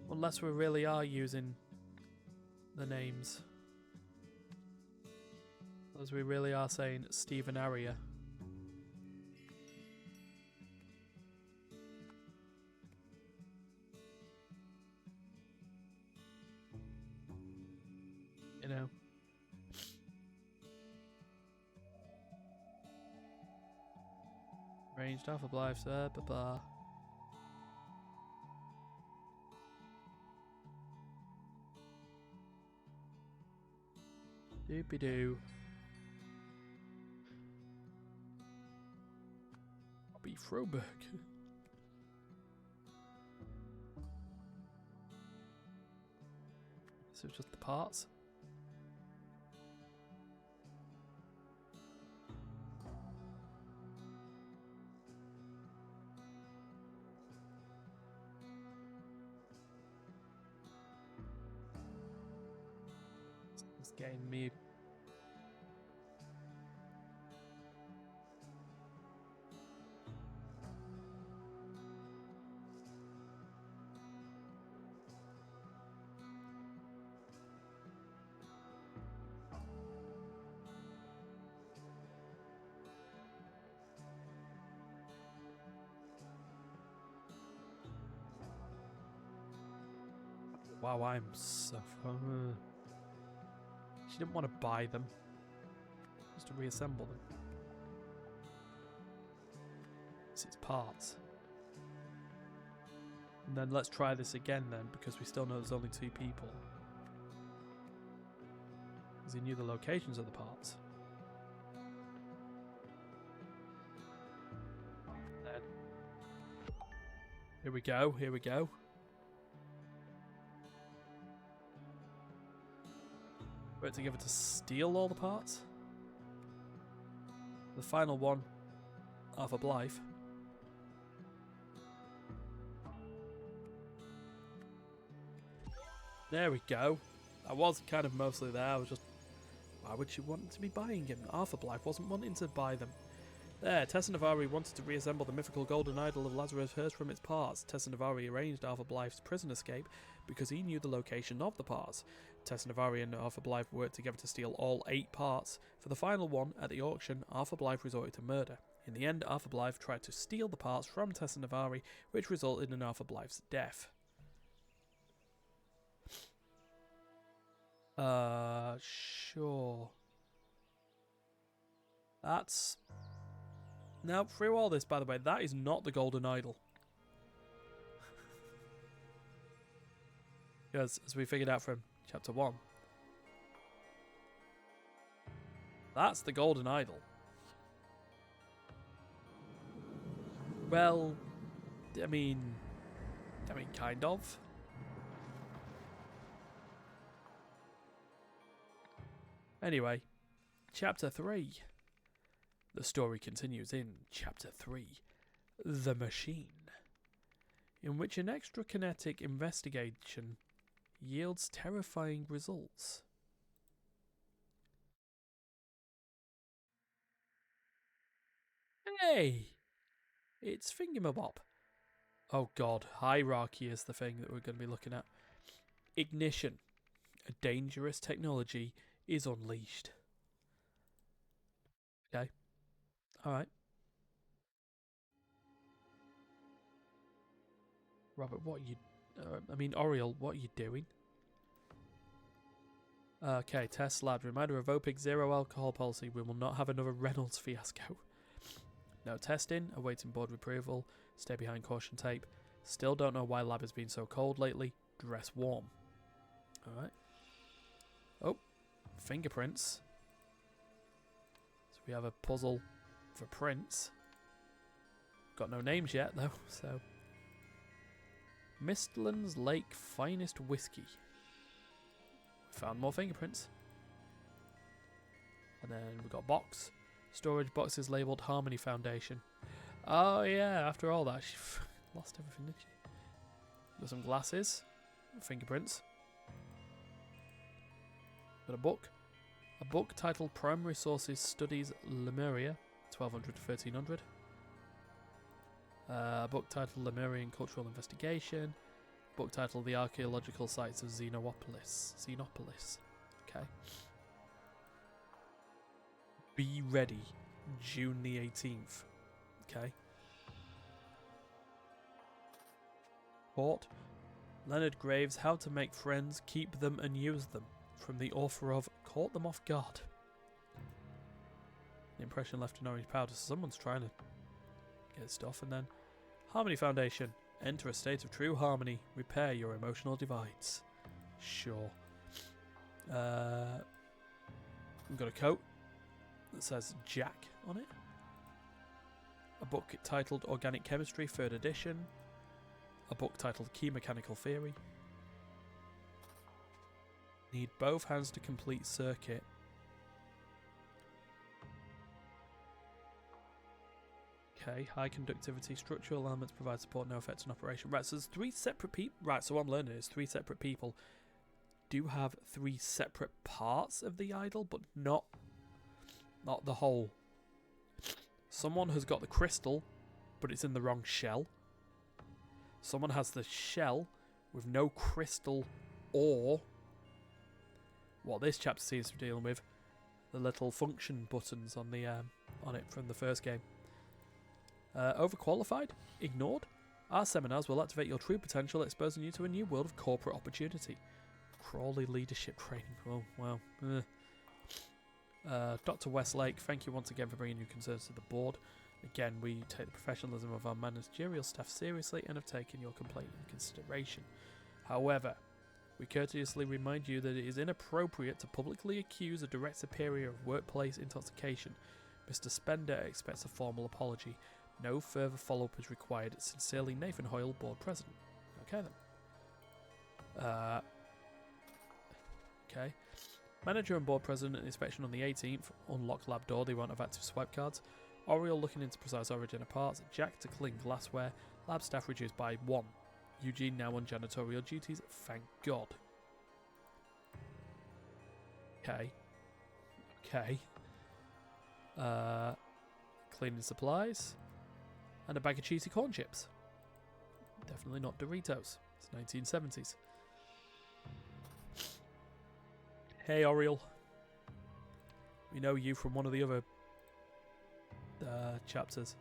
Unless we really are using the names. As we really are saying Stephen Aria. You know. Ranged Alpha Blythe, sir, blah. Doopy doo. Bobby Froberg. So it's just the parts. It's getting me. Wow, I'm so. She didn't want to buy them, just to reassemble them. It's parts. And then let's try this again then, because we still know there's only 2 people. Because he knew the locations of the parts. Then. Here we go, here we go. Work together to steal all the parts. The final one, Arthur Blythe. There we go. I was kind of mostly there. I was just, why would she want to be buying him? Arthur Blythe wasn't wanting to buy them. There, Tessa Navari wanted to reassemble the mythical golden idol of Lazarus Hirst from its parts. Tessa Navari arranged Arthur Blythe's prison escape because he knew the location of the parts. Tessa Navari and Arthur Blythe worked together to steal all 8 parts. For the final one, at the auction, Arthur Blythe resorted to murder. In the end, Arthur Blythe tried to steal the parts from Tessa Navari, which resulted in Arthur Blythe's death. Sure. That's... Now, through all this, by the way, that is not the golden idol. Because, as we figured out from Chapter 1, that's the golden idol. Well, I mean, kind of. Anyway, Chapter 3. The story continues in Chapter 3, The Machine, in which an extrakinetic investigation yields terrifying results. Hey! It's Thingamabob. Oh god, hierarchy is the thing that we're going to be looking at. Ignition. A dangerous technology is unleashed. Okay. Alright. Robert, what are you... Oriel, what are you doing? Okay, test lab. Reminder of OPIC zero alcohol policy. We will not have another Reynolds fiasco. No testing. Awaiting board approval. Stay behind caution tape. Still don't know why lab has been so cold lately. Dress warm. Alright. Oh. Fingerprints. So we have a puzzle for prints. Got no names yet though, so... Mistlands Lake Finest Whiskey. We found more fingerprints. And then we got box. Storage boxes labelled Harmony Foundation. Oh yeah, after all that, she lost everything, didn't she? Got some glasses. Fingerprints. Got a book. A book titled Primary Sources Studies Lemuria, 1200 to 1300. A book titled Lemurian Cultural Investigation. Book titled The Archaeological Sites of Xenopolis. Okay. Be ready. June the 18th. Okay. Port. Leonard Graves, How to Make Friends, Keep Them and Use Them. From the author of Caught Them Off Guard. The impression left in orange powder. So someone's trying to get stuff. And then Harmony Foundation. Enter a state of true harmony. Repair your emotional divides. Sure. We've got a coat that says Jack on it. A book titled Organic Chemistry, 3rd edition. A book titled Key Mechanical Theory. Need both hands to complete circuit. Okay, high conductivity. Structural elements provide support, no effect on operation. Right, so there's 3 separate people. Right, so what I'm learning is 3 separate people do have 3 separate parts of the idol, but not the whole. Someone has got the crystal, but it's in the wrong shell. Someone has the shell with no crystal, or what this chapter seems to be dealing with, the little function buttons on the on it from the first game. Overqualified? Ignored? Our seminars will activate your true potential, exposing you to a new world of corporate opportunity. Crawley leadership training. Oh, wow. Dr. Westlake, thank you once again for bringing your concerns to the board. Again, we take the professionalism of our managerial staff seriously and have taken your complaint into consideration. However, we courteously remind you that it is inappropriate to publicly accuse a direct superior of workplace intoxication. Mr. Spender expects a formal apology. No further follow-up is required. Sincerely, Nathan Hoyle, board president. Okay then. Okay. Manager and board president inspection on the 18th. Unlock lab door. They won't have active swipe cards. Oriel looking into precise origin of parts. Jack to clean glassware. Lab staff reduced by 1. Eugene now on janitorial duties. Thank God. Okay. Okay. Cleaning supplies. And a bag of cheesy corn chips. Definitely not Doritos. It's 1970s. Hey, Oriel. We know you from one of the other chapters.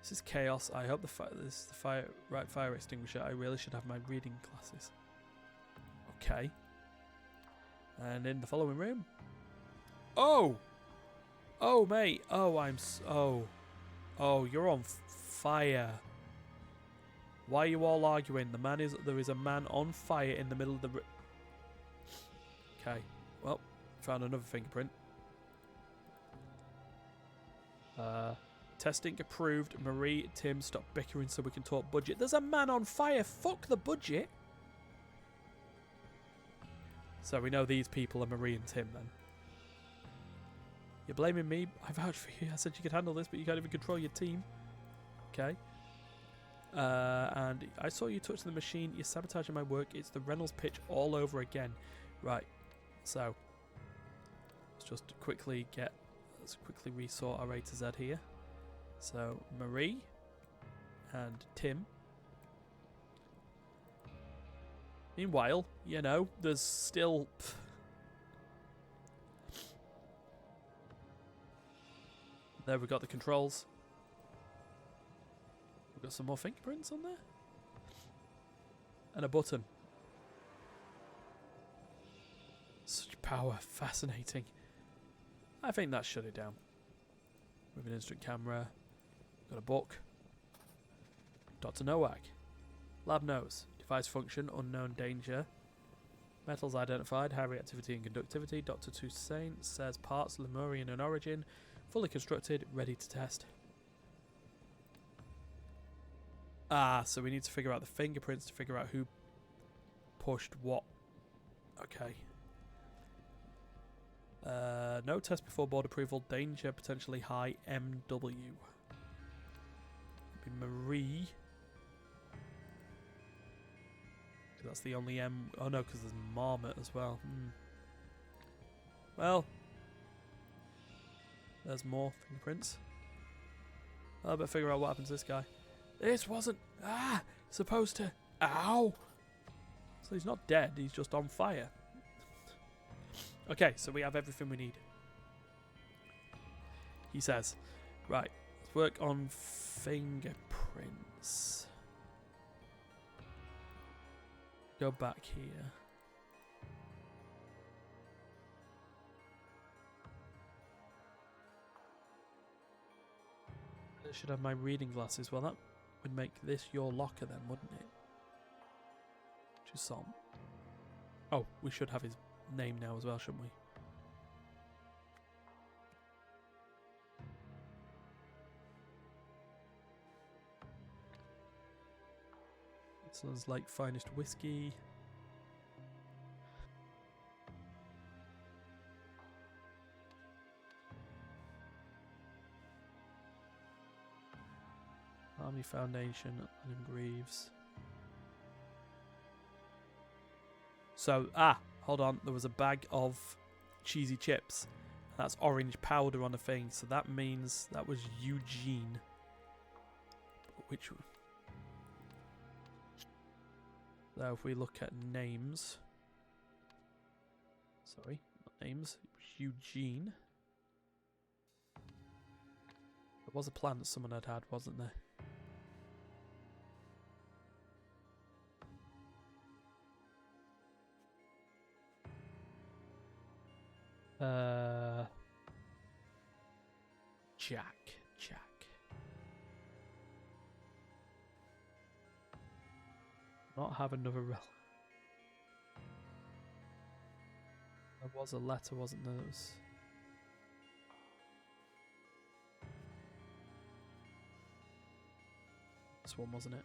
This is chaos. I hope this is the right fire extinguisher. I really should have my reading glasses. Okay. And in the following room. Oh! Oh, mate. Oh, Oh, you're on fire. Why are you all arguing? There is a man on fire in the middle of the... Okay. Well, found another fingerprint. Testing approved. Marie, Tim, stop bickering so we can talk budget. There's a man on fire. Fuck the budget. So we know these people are Marie and Tim then. You're blaming me? I vouched for you. I said you could handle this, but you can't even control your team. Okay. And I saw you touch the machine. You're sabotaging my work. It's the Reynolds pitch all over again. Right. So let's just quickly resort our A to Z here. So Marie and Tim. Meanwhile, you know, there's still... There we got the controls. We've got some more fingerprints on there. And a button. Such power. Fascinating. I think that shut it down. With an instant camera. Got a book. Dr. Nowak. Lab knows. Device function. Unknown danger. Metals identified. High reactivity and conductivity. Dr. Toussaint says parts Lemurian in origin. Fully constructed. Ready to test. Ah, so we need to figure out the fingerprints to figure out who pushed what. Okay. No test before board approval. Danger potentially high. MW. Be Marie. That's the only M. Oh no, because there's Marmot as well. Well, there's more fingerprints. I better figure out what happened to this guy. This wasn't supposed to. Ow! So he's not dead. He's just on fire. Okay, so we have everything we need. He says, right, let's work on fingerprints. Go back here. I should have my reading glasses. Well, that would make this your locker then, wouldn't it? Toussaint. Oh, we should have his name now as well, shouldn't we? Sounds like finest whiskey. Army Foundation and Greaves. So, hold on. There was a bag of cheesy chips. That's orange powder on the thing. So that means that was Eugene. Which... So if we look at names... Sorry, not names. Eugene. There was a plan that someone had, wasn't there? Jack. Not have another relic. There was a letter, wasn't there? This one, wasn't it?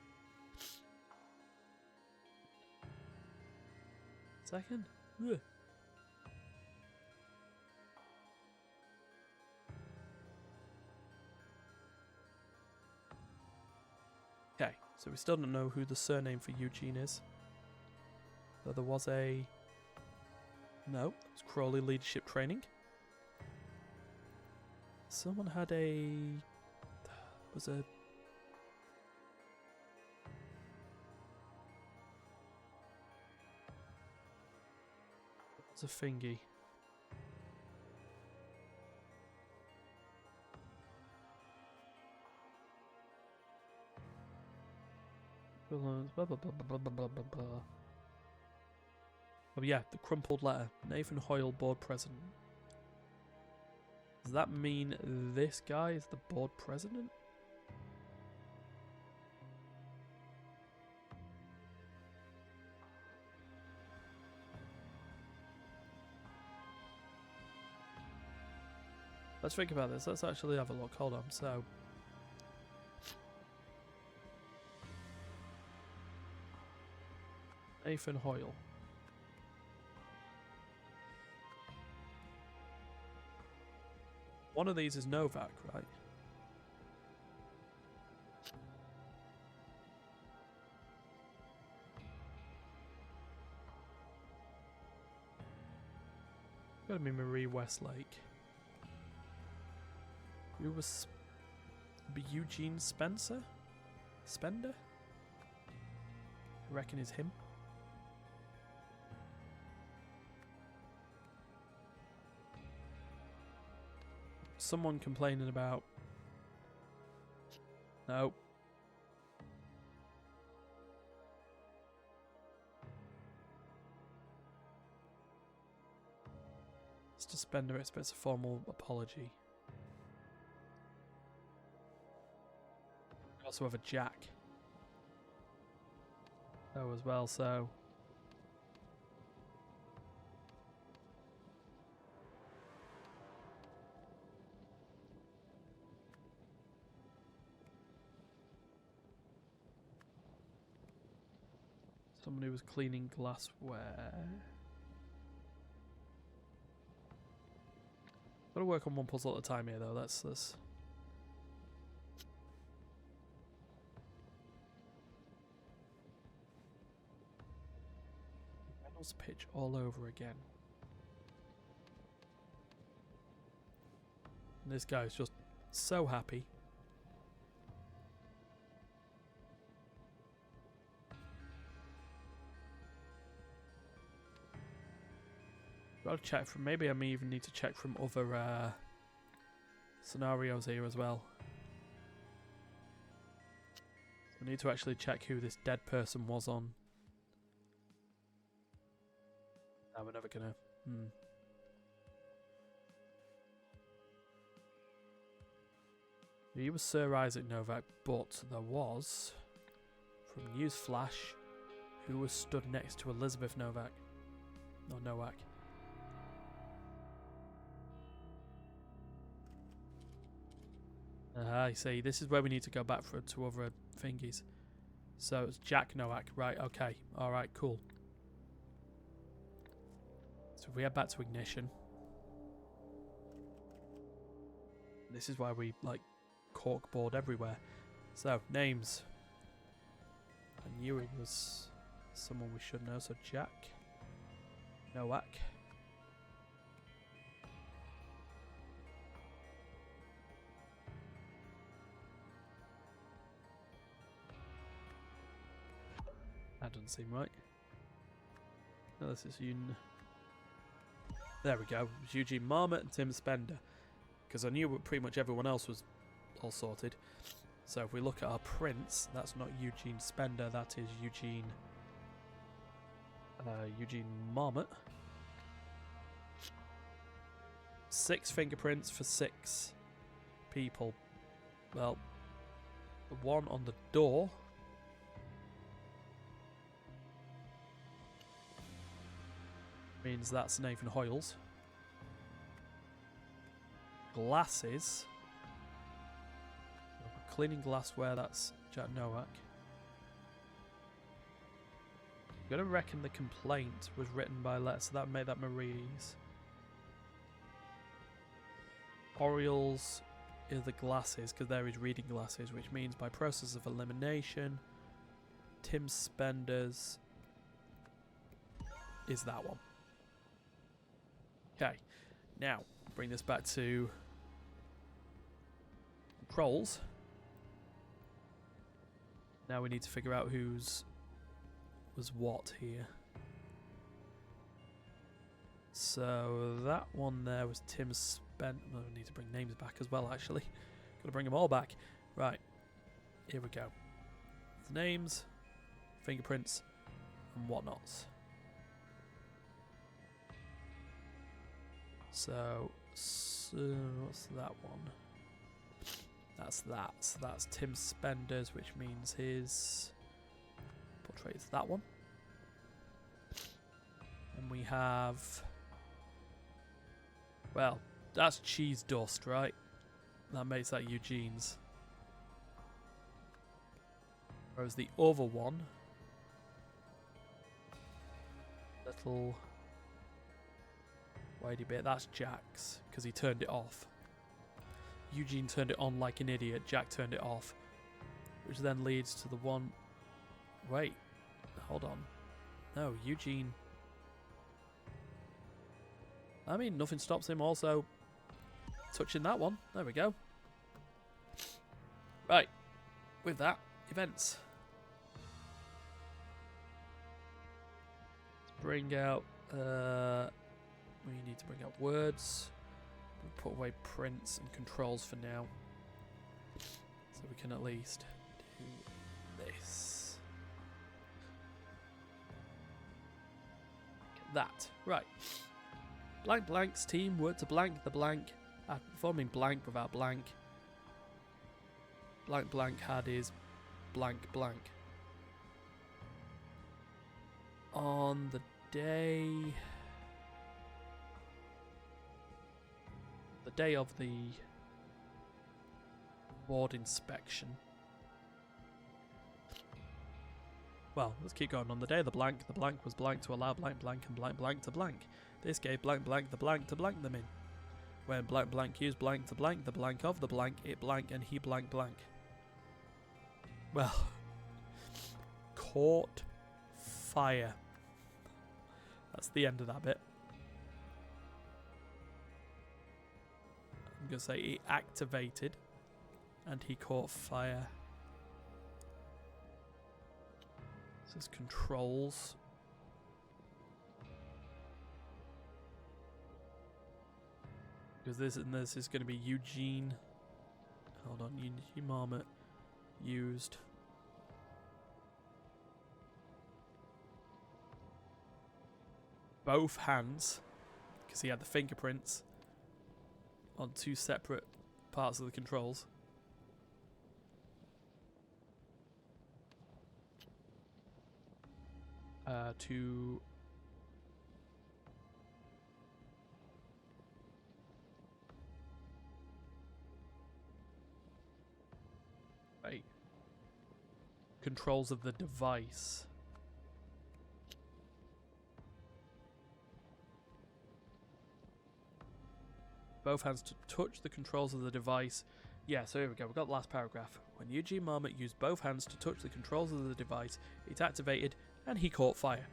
Second? Ugh. Okay, so we still don't know who the surname for Eugene is. Though there was a... No, it's Crawley leadership training. Someone had a... Was a... It's a thingy. Blah, blah, blah, blah, blah, blah, blah, blah. Oh yeah, the crumpled letter. Nathan Hoyle, board president. Does that mean this guy is the board president? Let's think about this. Let's actually have a look. Hold on. So... Nathan Hoyle. One of these is Novak, right? Gotta be Marie Westlake. Who was Eugene Spencer? Spender? I reckon is him. someone complaining about... No. Mr. Spender expects a formal apology. We also have a Jack. Oh, as well, so... Someone who was cleaning glassware. Gotta work on one puzzle at a time here, though. That's this. Reynolds pitch all over again. And this guy's just so happy. Gotta check from, maybe I may even need to check from other scenarios here as well. We need to actually check who this dead person was on. No, we're never gonna. He was Sir Isaac Novak, but there was, from Newsflash, who was stood next to Elizabeth Novak. No, Nowak. I see. This is where we need to go back to other thingies. So it's Jack Nowak. Right, okay. Alright, cool. So if we head back to Ignition. This is why we, like, corkboard everywhere. So, names. I knew it was someone we should know. So Jack Nowak. That doesn't seem right. No, this is there we go. It was Eugene Marmot and Tim Spender. Because I knew pretty much everyone else was all sorted. So if we look at our prints, that's not Eugene Spender, that is Eugene Marmot. 6 fingerprints for 6 people. Well, the one on the door means that's Nathan Hoyles. Glasses. Cleaning glassware, that's Jack Nowak. I'm gonna reckon the complaint was written by Letter, so that made that Marie's. Orioles is the glasses, because there is reading glasses, which means by process of elimination, Tim Spender's is that one. Okay, now bring this back to controls. Now we need to figure out whose was what here. So that one there was Tim Spent. Oh, I need to bring names back as well, actually. Gotta bring them all back. Right, here we go. Names, fingerprints, and whatnots. So what's that one? That's that. So that's Tim Spender's, which means his portrait is that one. And we have, well, that's cheese dust, right? That makes that Eugene's. Whereas the other one, little whitey bit, that's Jack's, because he turned it off. Eugene turned it on like an idiot, Jack turned it off. Which then leads to the one... Wait, hold on. No, Eugene... I mean, nothing stops him also touching that one. There we go. Right, with that, events. Let's bring out... we need to bring out words. put away prints and controls for now. So we can at least do this. Get that. Right. Blank blank's team work to blank the blank. Performing blank without blank. Blank blank had his blank blank. On the day of the ward inspection. Well, let's keep going. On the day of the blank was blank to allow blank blank and blank blank to blank. This gave blank blank the blank to blank them in. When blank blank used blank to blank the blank of the blank, it blank and he blank blank. Well, caught fire. That's the end of that bit. I'm going to say he activated and he caught fire. This is controls. Because this is going to be Eugene. Hold on, Eugene Marmot used. Both hands, because he had the fingerprints on two separate parts of the controls. To right. Controls of the device. Both hands to touch the controls of the device. Yeah, so here we go. We've got the last paragraph. When Eugene Marmot used both hands to touch the controls of the device, it activated and he caught fire.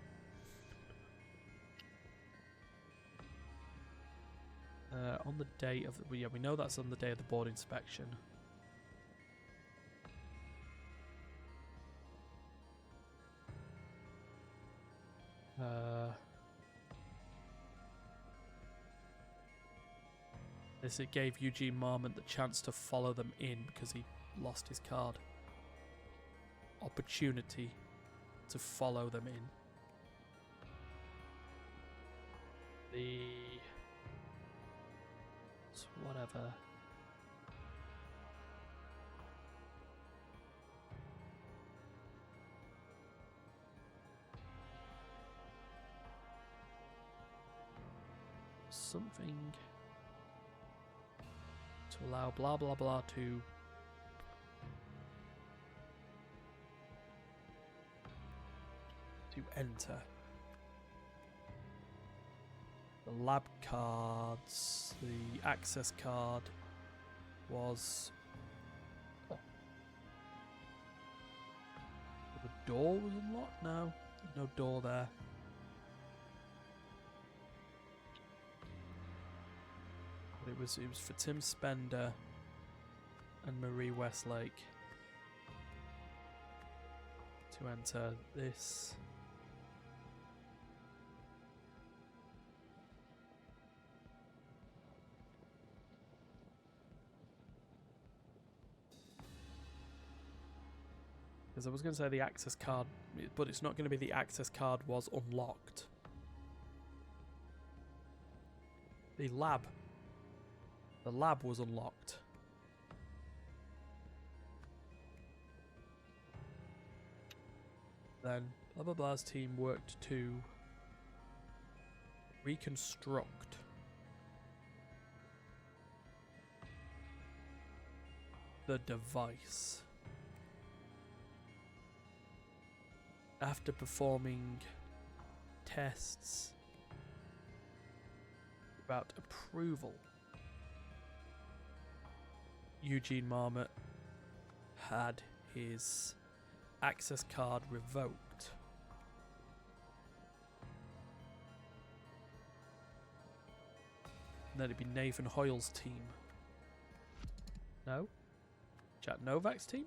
On the day of the... Yeah, we know that's on the day of the board inspection. It gave Eugene Marmot the chance to follow them in because he lost his card. Opportunity to follow them in. Whatever. Something to allow blah blah blah to enter. The lab cards, the access card was... Oh. The door was unlocked? No, there's no door there. But it was for Tim Spender and Marie Westlake to enter this. Because I was going to say the access card, but it's not going to be the access card was unlocked. The lab was unlocked. Then blah blah blah's team worked to reconstruct the device. After performing tests without approval, Eugene Marmot had his access card revoked. And then it'd be Nathan Hoyle's team. No? Jack Novak's team?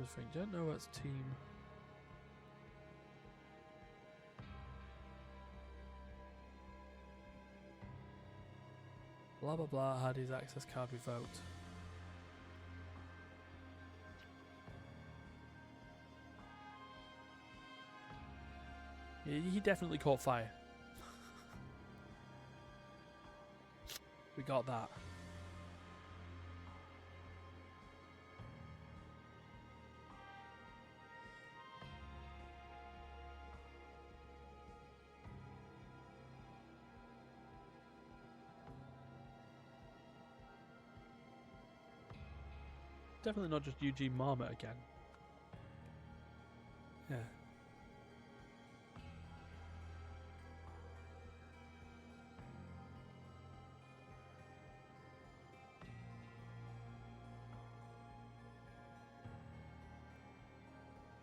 I think. Don't know what's team. Blah blah blah had his access card revoked. He definitely caught fire. We got that. Definitely not just Eugene Marmot again. Yeah.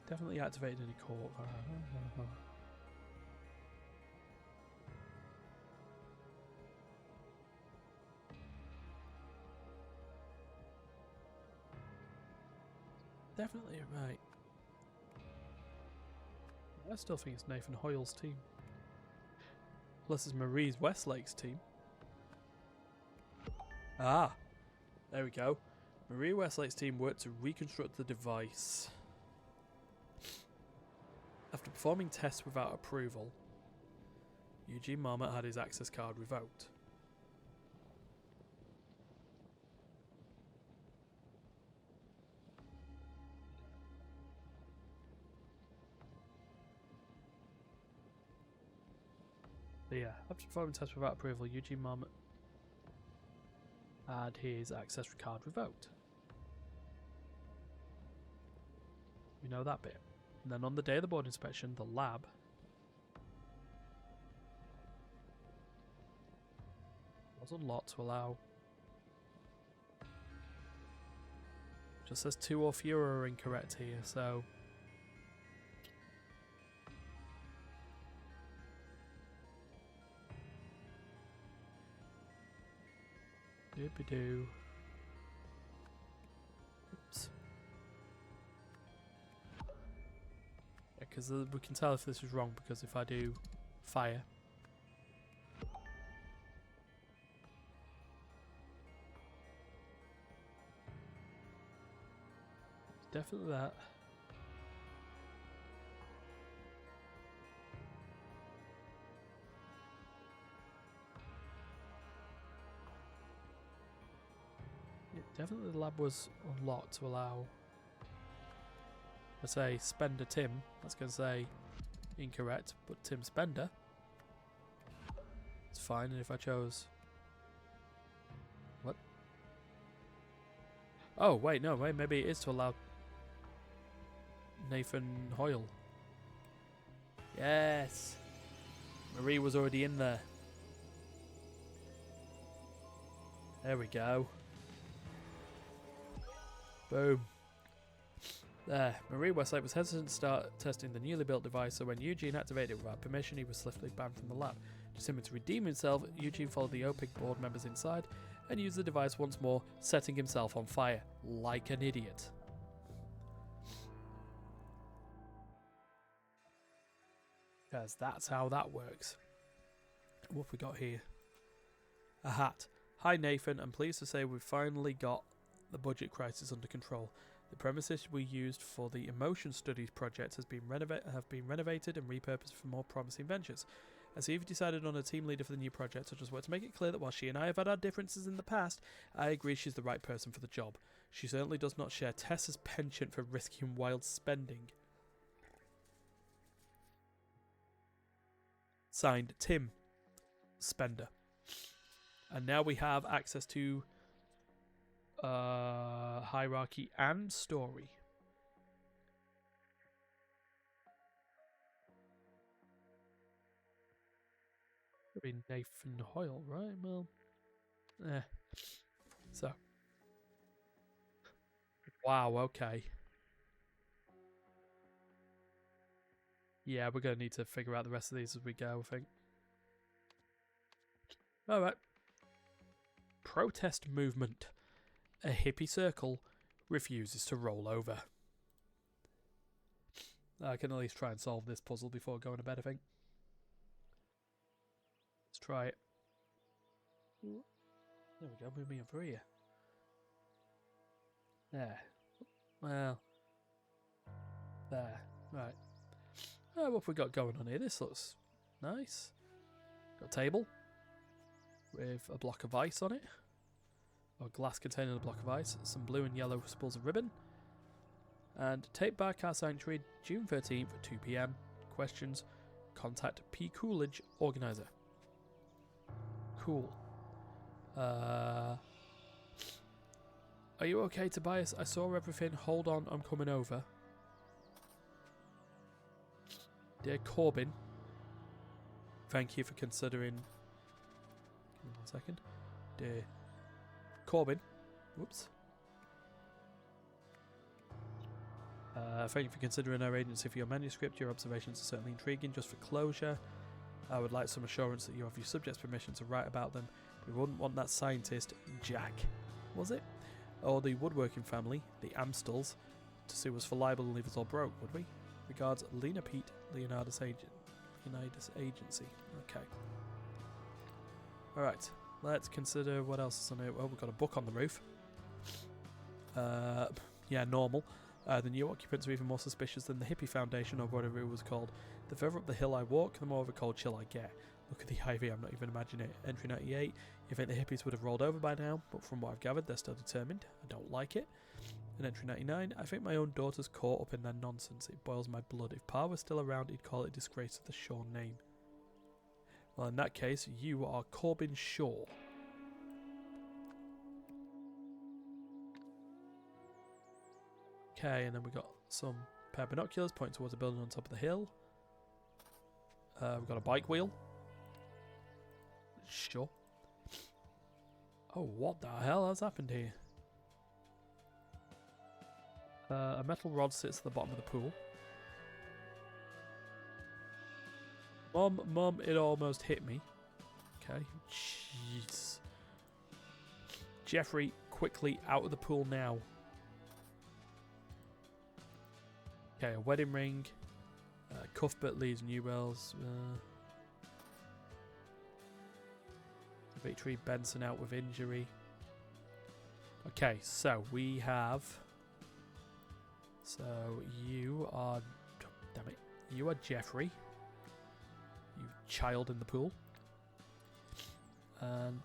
Definitely activated any court. Definitely right. I still think it's Nathan Hoyle's team. Plus it's Marie Westlake's team. Ah, there we go. Marie Westlake's team worked to reconstruct the device. After performing tests without approval, Eugene Marmot had his access card revoked. So yeah, after performing tests without approval, Eugene Marmot had his access card revoked. We know that bit. And then on the day of the board inspection, the lab was unlocked to allow. Just says 2 or fewer are incorrect here, so. Doobie-doo. Oops. Yeah, because we can tell if this is wrong, because if I do fire. It's definitely that. Yeah, definitely the lab was unlocked to allow. Let's say Spender Tim. That's going to say incorrect, but Tim Spender. It's fine. And if I chose. What? Oh, wait, no, wait, maybe it is to allow Nathan Hoyle. Yes. Marie was already in there. There we go. Boom. There. Marie Westlake was hesitant to start testing the newly built device, so when Eugene activated it without permission, he was swiftly banned from the lab. Determined to redeem himself, Eugene followed the OPIC board members inside and used the device once more, setting himself on fire, like an idiot. Because that's how that works. What have we got here? A hat. Hi Nathan, I'm pleased to say we've finally got the budget crisis under control. The premises we used for the emotion studies project have been renovated and repurposed for more promising ventures. I see you've decided on a team leader for the new project. I just want to make it clear that while she and I have had our differences in the past, I agree she's the right person for the job. She certainly does not share Tessa's penchant for risky and wild spending. Signed, Tim Spender. And now we have access to hierarchy and story. Could be Nathan Hoyle, right? Well, So. Wow, okay. Yeah, we're going to need to figure out the rest of these as we go, I think. Alright. Protest movement. A hippie circle refuses to roll over. I can at least try and solve this puzzle before going to bed, I think. Let's try it. There we go, move me over here. There. Well. There. Right. What have we got going on here? This looks nice. Got a table with a block of ice on it. Or glass containing a block of ice. Some blue and yellow spools of ribbon. And Tape Bar Car Sanctuary, June 13th at 2 PM. Questions, contact P. Coolidge, organizer. Cool. Are you okay, Tobias? I saw everything. Hold on, I'm coming over. Dear Corbin, thank you for considering... Give me 1 second. Dear Corbin, whoops. Thank you for considering our agency for your manuscript. Your observations are certainly intriguing. Just for closure, I would like some assurance that you have your subject's permission to write about them. We wouldn't want that scientist, Jack, was it? Or the woodworking family, the Amstels, to sue us for libel and leave us all broke, would we? Regards, Lena Pete, Leonidas Agency. Okay. Alright, let's consider what else is on here. Well, we've got a book on the roof. Yeah, normal. The new occupants are even more suspicious than the Hippie Foundation or whatever it was called. The further up the hill I walk, the more of a cold chill I get. Look at the ivy, I'm not even imagining it. Entry 98, you think the hippies would have rolled over by now, but from what I've gathered, they're still determined. I don't like it. And entry 99, I think my own daughter's caught up in their nonsense. It boils my blood. If Pa was still around, he'd call it disgrace of the Shaw name. Well, in that case, you are Corbin Shaw. Okay, and then we got some pair of binoculars pointing towards a building on top of the hill. We've got a bike wheel. Sure. Oh, what the hell has happened here? A metal rod sits at the bottom of the pool. Mum, it almost hit me. Okay, jeez. Jeffrey, quickly out of the pool now. Okay, a wedding ring. Cuthbert leaves Newell's. Victory Benson out with injury. Okay, so we have... So you are... Damn it. You are Jeffrey. You child in the pool. And...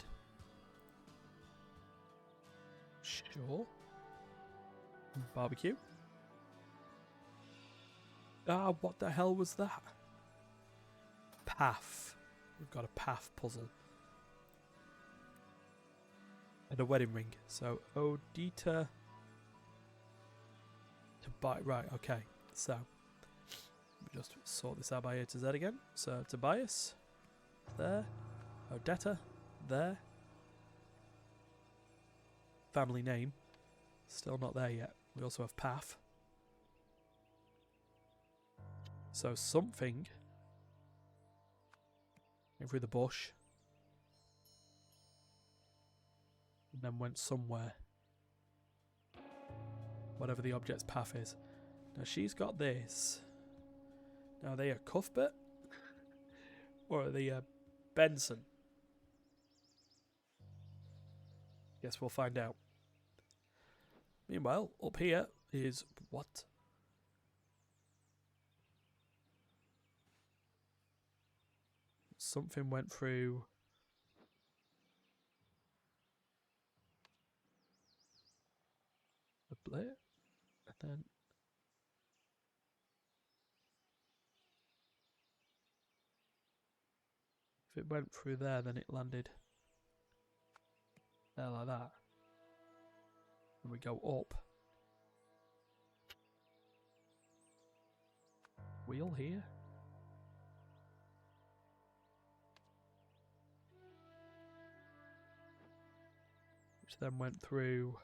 Sure. Barbecue. Ah, what the hell was that? Path. We've got a path puzzle. And a wedding ring. So, Odita... Right, okay. So, just sort this out by A to Z again. So, Tobias. There. Odetta. There. Family name. Still not there yet. We also have path. So something came through the bush and then went somewhere. Whatever the object's path is. Now she's got this. Now are they a Cuthbert? Or are they a Benson? Guess we'll find out. Meanwhile, up here is what? Something went through the blade, and then if it went through there, then it landed there like that. And we go up. Wheel here. Which then went through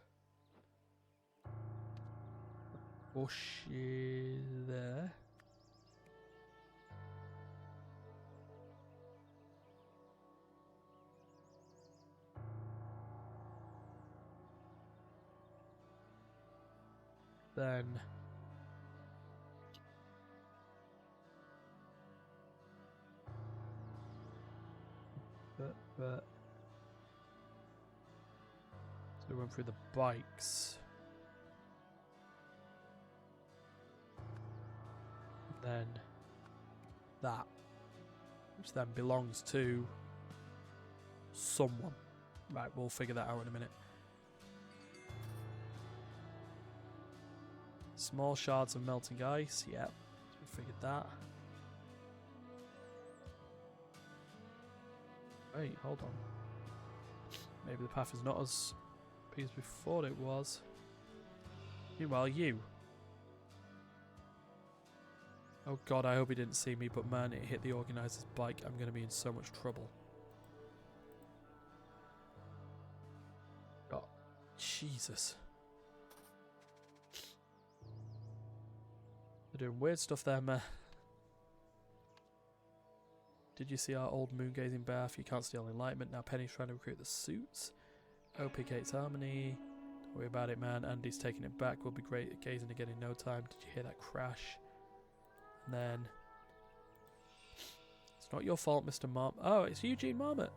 bush there. Then So we went through the bikes. Then that, which then belongs to someone. Right, we'll figure that out in a minute. Small shards of melting ice. Yep, we figured that. Wait, hold on. Maybe the path is not as big as we thought it was. Meanwhile, you. Oh god, I hope he didn't see me, but man, it hit the organizer's bike. I'm going to be in so much trouble. Oh, Jesus. They're doing weird stuff there, man. Did you see our old moon-gazing bath? You can't steal enlightenment. Now Penny's trying to recruit the suits. OP Gates Harmony. Don't worry about it, man. Andy's taking it back. We'll be great at gazing again in no time. Did you hear that crash? And then... It's not your fault, Mr. Oh, it's Eugene Marmot.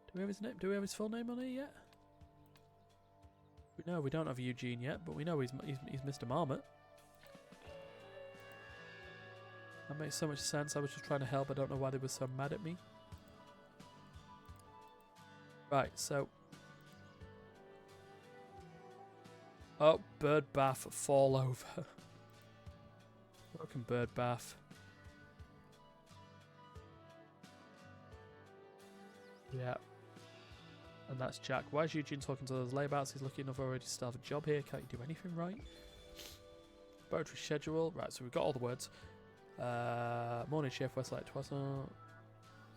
Do we have his name? Do we have his full name on here yet? No, we don't have Eugene yet, but we know he's Mr. Marmot. That makes so much sense. I was just trying to help. I don't know why they were so mad at me. Right, so... Oh, bird bath, fall over. Broken bird bath. Yeah. And that's Jack. Why is Eugene talking to those layabouts? He's lucky enough already to start a job here. Can't you do anything right? Laboratory schedule. Right, so we've got all the words. Morning shift, Westlight Twassel.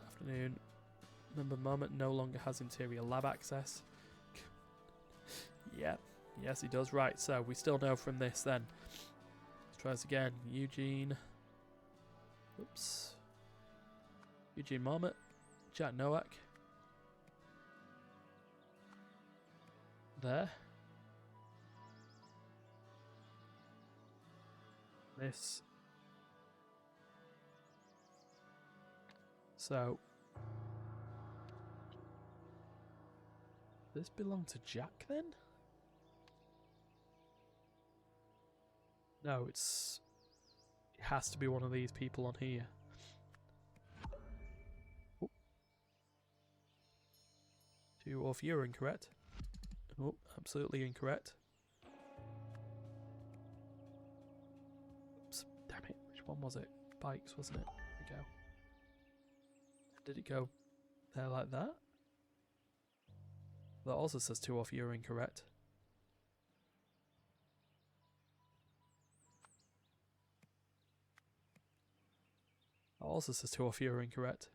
Afternoon. Remember, Moment no longer has interior lab access. Yeah. Yes, he does. Right, so we still know from this then. Let's try this again. Eugene. Oops. Eugene Marmot. Jack Nowak. There. This. So. This belong to Jack then? No, it has to be one of these people on here. Oh. Two off, you're incorrect. Oh, absolutely incorrect. Oops, damn it. Which one was it? Bikes, wasn't it? There we go. Did it go there like that? That also says two off, you're incorrect. That also says two off, you're incorrect.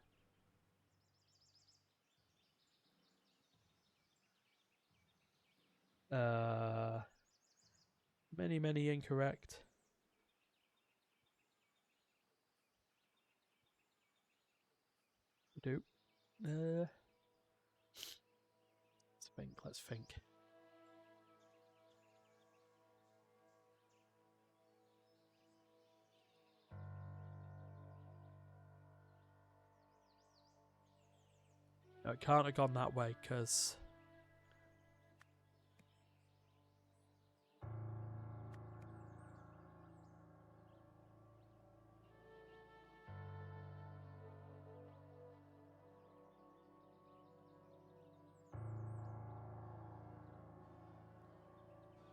Many incorrect. We do. Let's think. No, it can't have gone that way, because...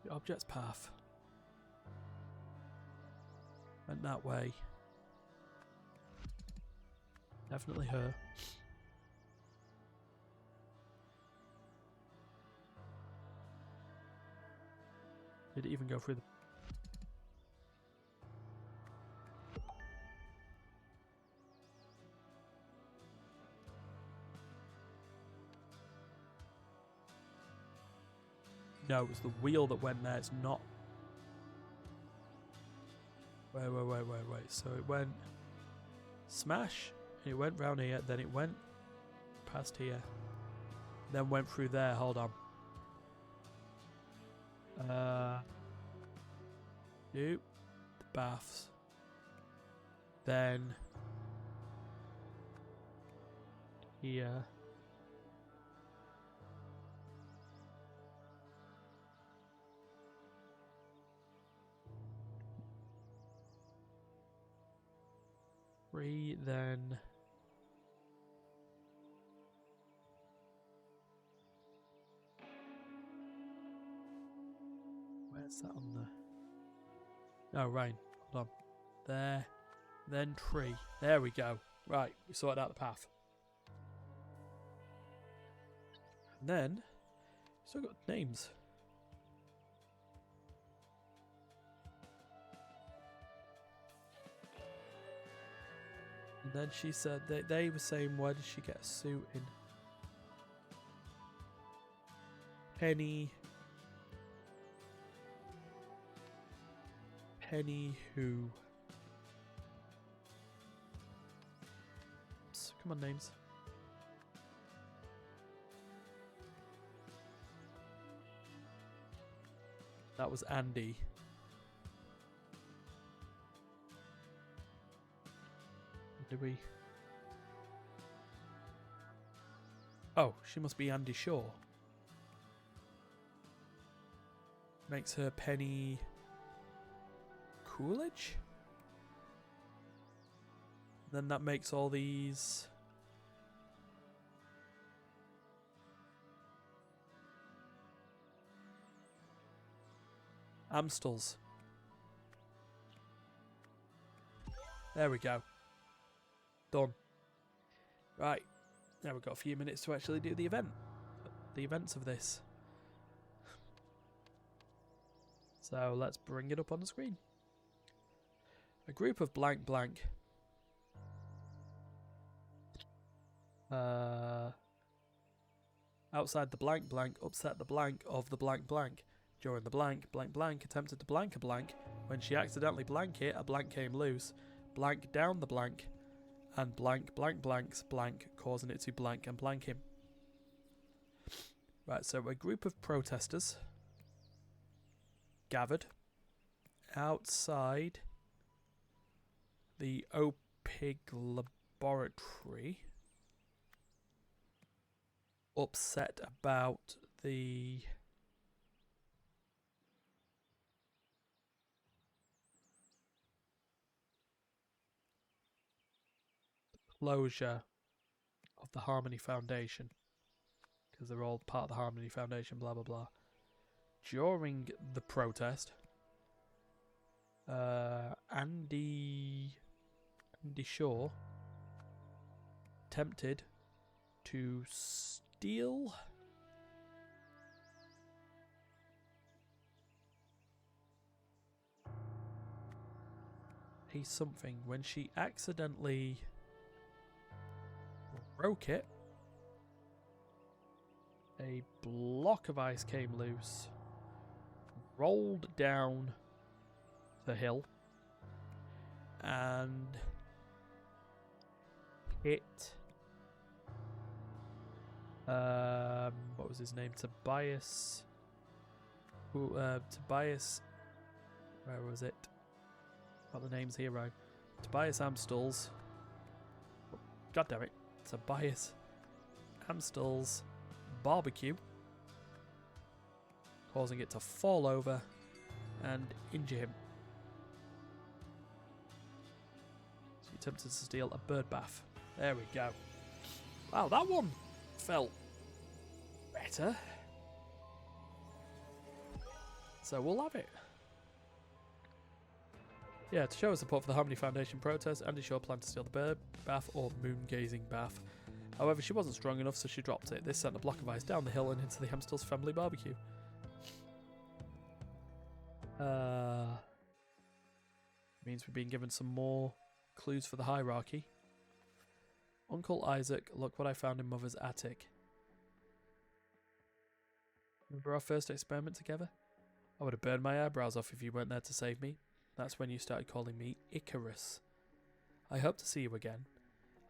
The object's path went that way. Definitely her. Did it even go through the... No, it was the wheel that went there. It's not... Wait. So it went... Smash. And it went round here. Then it went past here. Then went through there. Hold on. Nope. The baths. Then... here. Three, then. Where's that on the... Oh, right. Hold on. There. Then tree. There we go. Right, we sorted out the path. And then, still got names. And then she said, they were saying, why did she get a suit in? Penny who? Come on, names. That was Andy. Did we? Oh, she must be Andy Shaw. Makes her Penny Coolidge? Then that makes all these... Amstels. There we go. Done. Right. Now we've got a few minutes to actually do the event. The events of this. So let's bring it up on the screen. A group of blank blank. Outside the blank blank upset the blank of the blank blank. During the blank blank attempted to blank a blank. When she accidentally blank it, a blank came loose. Blank down the blank. And blank blanks blank, causing it to blank and blank him. Right, so a group of protesters gathered outside the OPIG laboratory, upset about the closure of the Harmony Foundation, because they're all part of the Harmony Foundation, blah blah blah. During the protest, Andy Shaw attempted to steal a something. When she accidentally broke it, a block of ice came loose, rolled down the hill, and hit what was his name? Tobias. Tobias. Where was it? Got the names here right. Tobias Amstel's. God damn it. Tobias Amstel's barbecue, causing it to fall over and injure him. So he attempted to steal a bird bath. There we go. Wow, that one felt better. So we'll have it. Yeah, to show her support for the Harmony Foundation protest, Andy Shaw planned to steal the bird bath or moon-gazing bath. However, she wasn't strong enough, so she dropped it. This sent a block of ice down the hill and into the Amstel's family barbecue. Means we've been given some more clues for the hierarchy. Uncle Isaac, look what I found in Mother's attic. Remember our first experiment together? I would have burned my eyebrows off if you weren't there to save me. That's when you started calling me Icarus. I hope to see you again.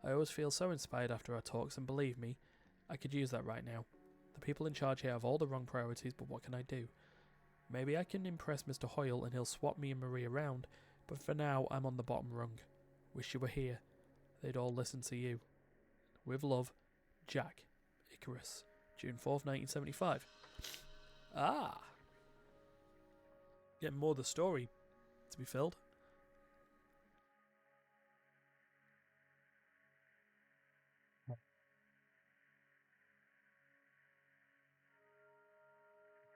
I always feel so inspired after our talks, and believe me, I could use that right now. The people in charge here have all the wrong priorities, but what can I do? Maybe I can impress Mr. Hoyle and he'll swap me and Marie around, but for now I'm on the bottom rung. Wish you were here. They'd all listen to you. With love, Jack. Icarus. June 4th, 1975. Ah! Getting more of the story to be filled.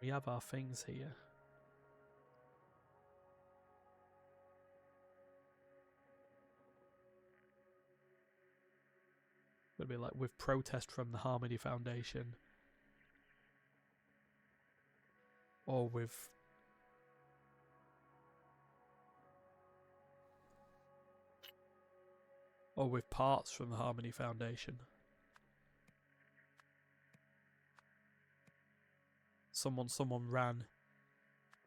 We have our things here. It'll be like with protest from the Harmony Foundation. Or with parts from the Harmony Foundation. Someone ran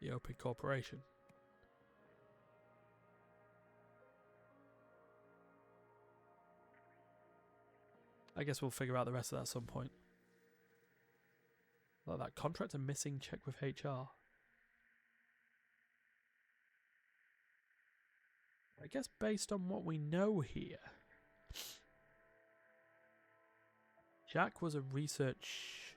the Open Corporation. I guess we'll figure out the rest of that at some point. Like that contractor missing, check with HR. I guess based on what we know here, Jack was a research...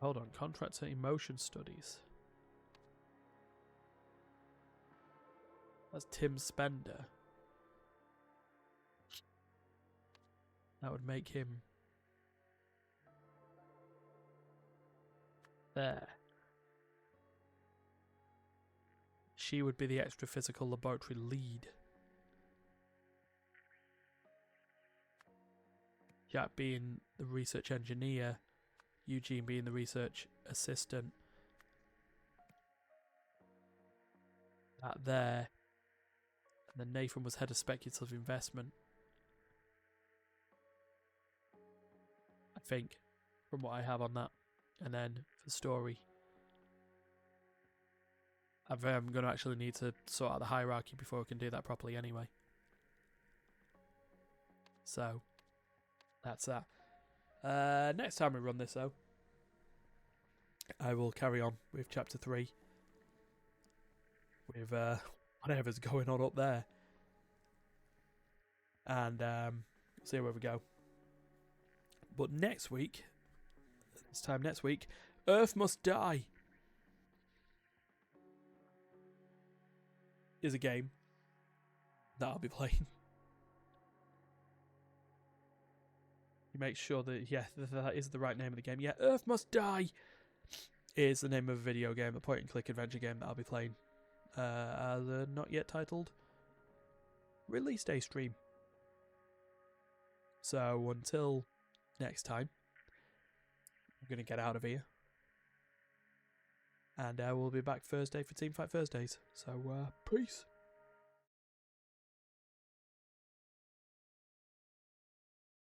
Hold on, contractor emotion studies. That's Tim Spender. That would make him... there. She would be the extra physical laboratory lead. Jack being the research engineer, Eugene being the research assistant. That there. And then Nathan was head of speculative investment. I think, from what I have on that. And then for story, I'm going to actually need to sort out the hierarchy before I can do that properly anyway. So, that's that. Next time we run this though, I will carry on with chapter 3. With whatever's going on up there. And see where we go. But next week, this time next week, Earth Must Die is a game that I'll be playing. You make sure that, yeah, that is the right name of the game. Yeah, Earth Must Die is the name of a video game, a point-and-click adventure game that I'll be playing. As a not yet titled release day stream. So until next time, I'm going to get out of here. And we'll be back Thursday for Teamfight Thursdays. So, peace.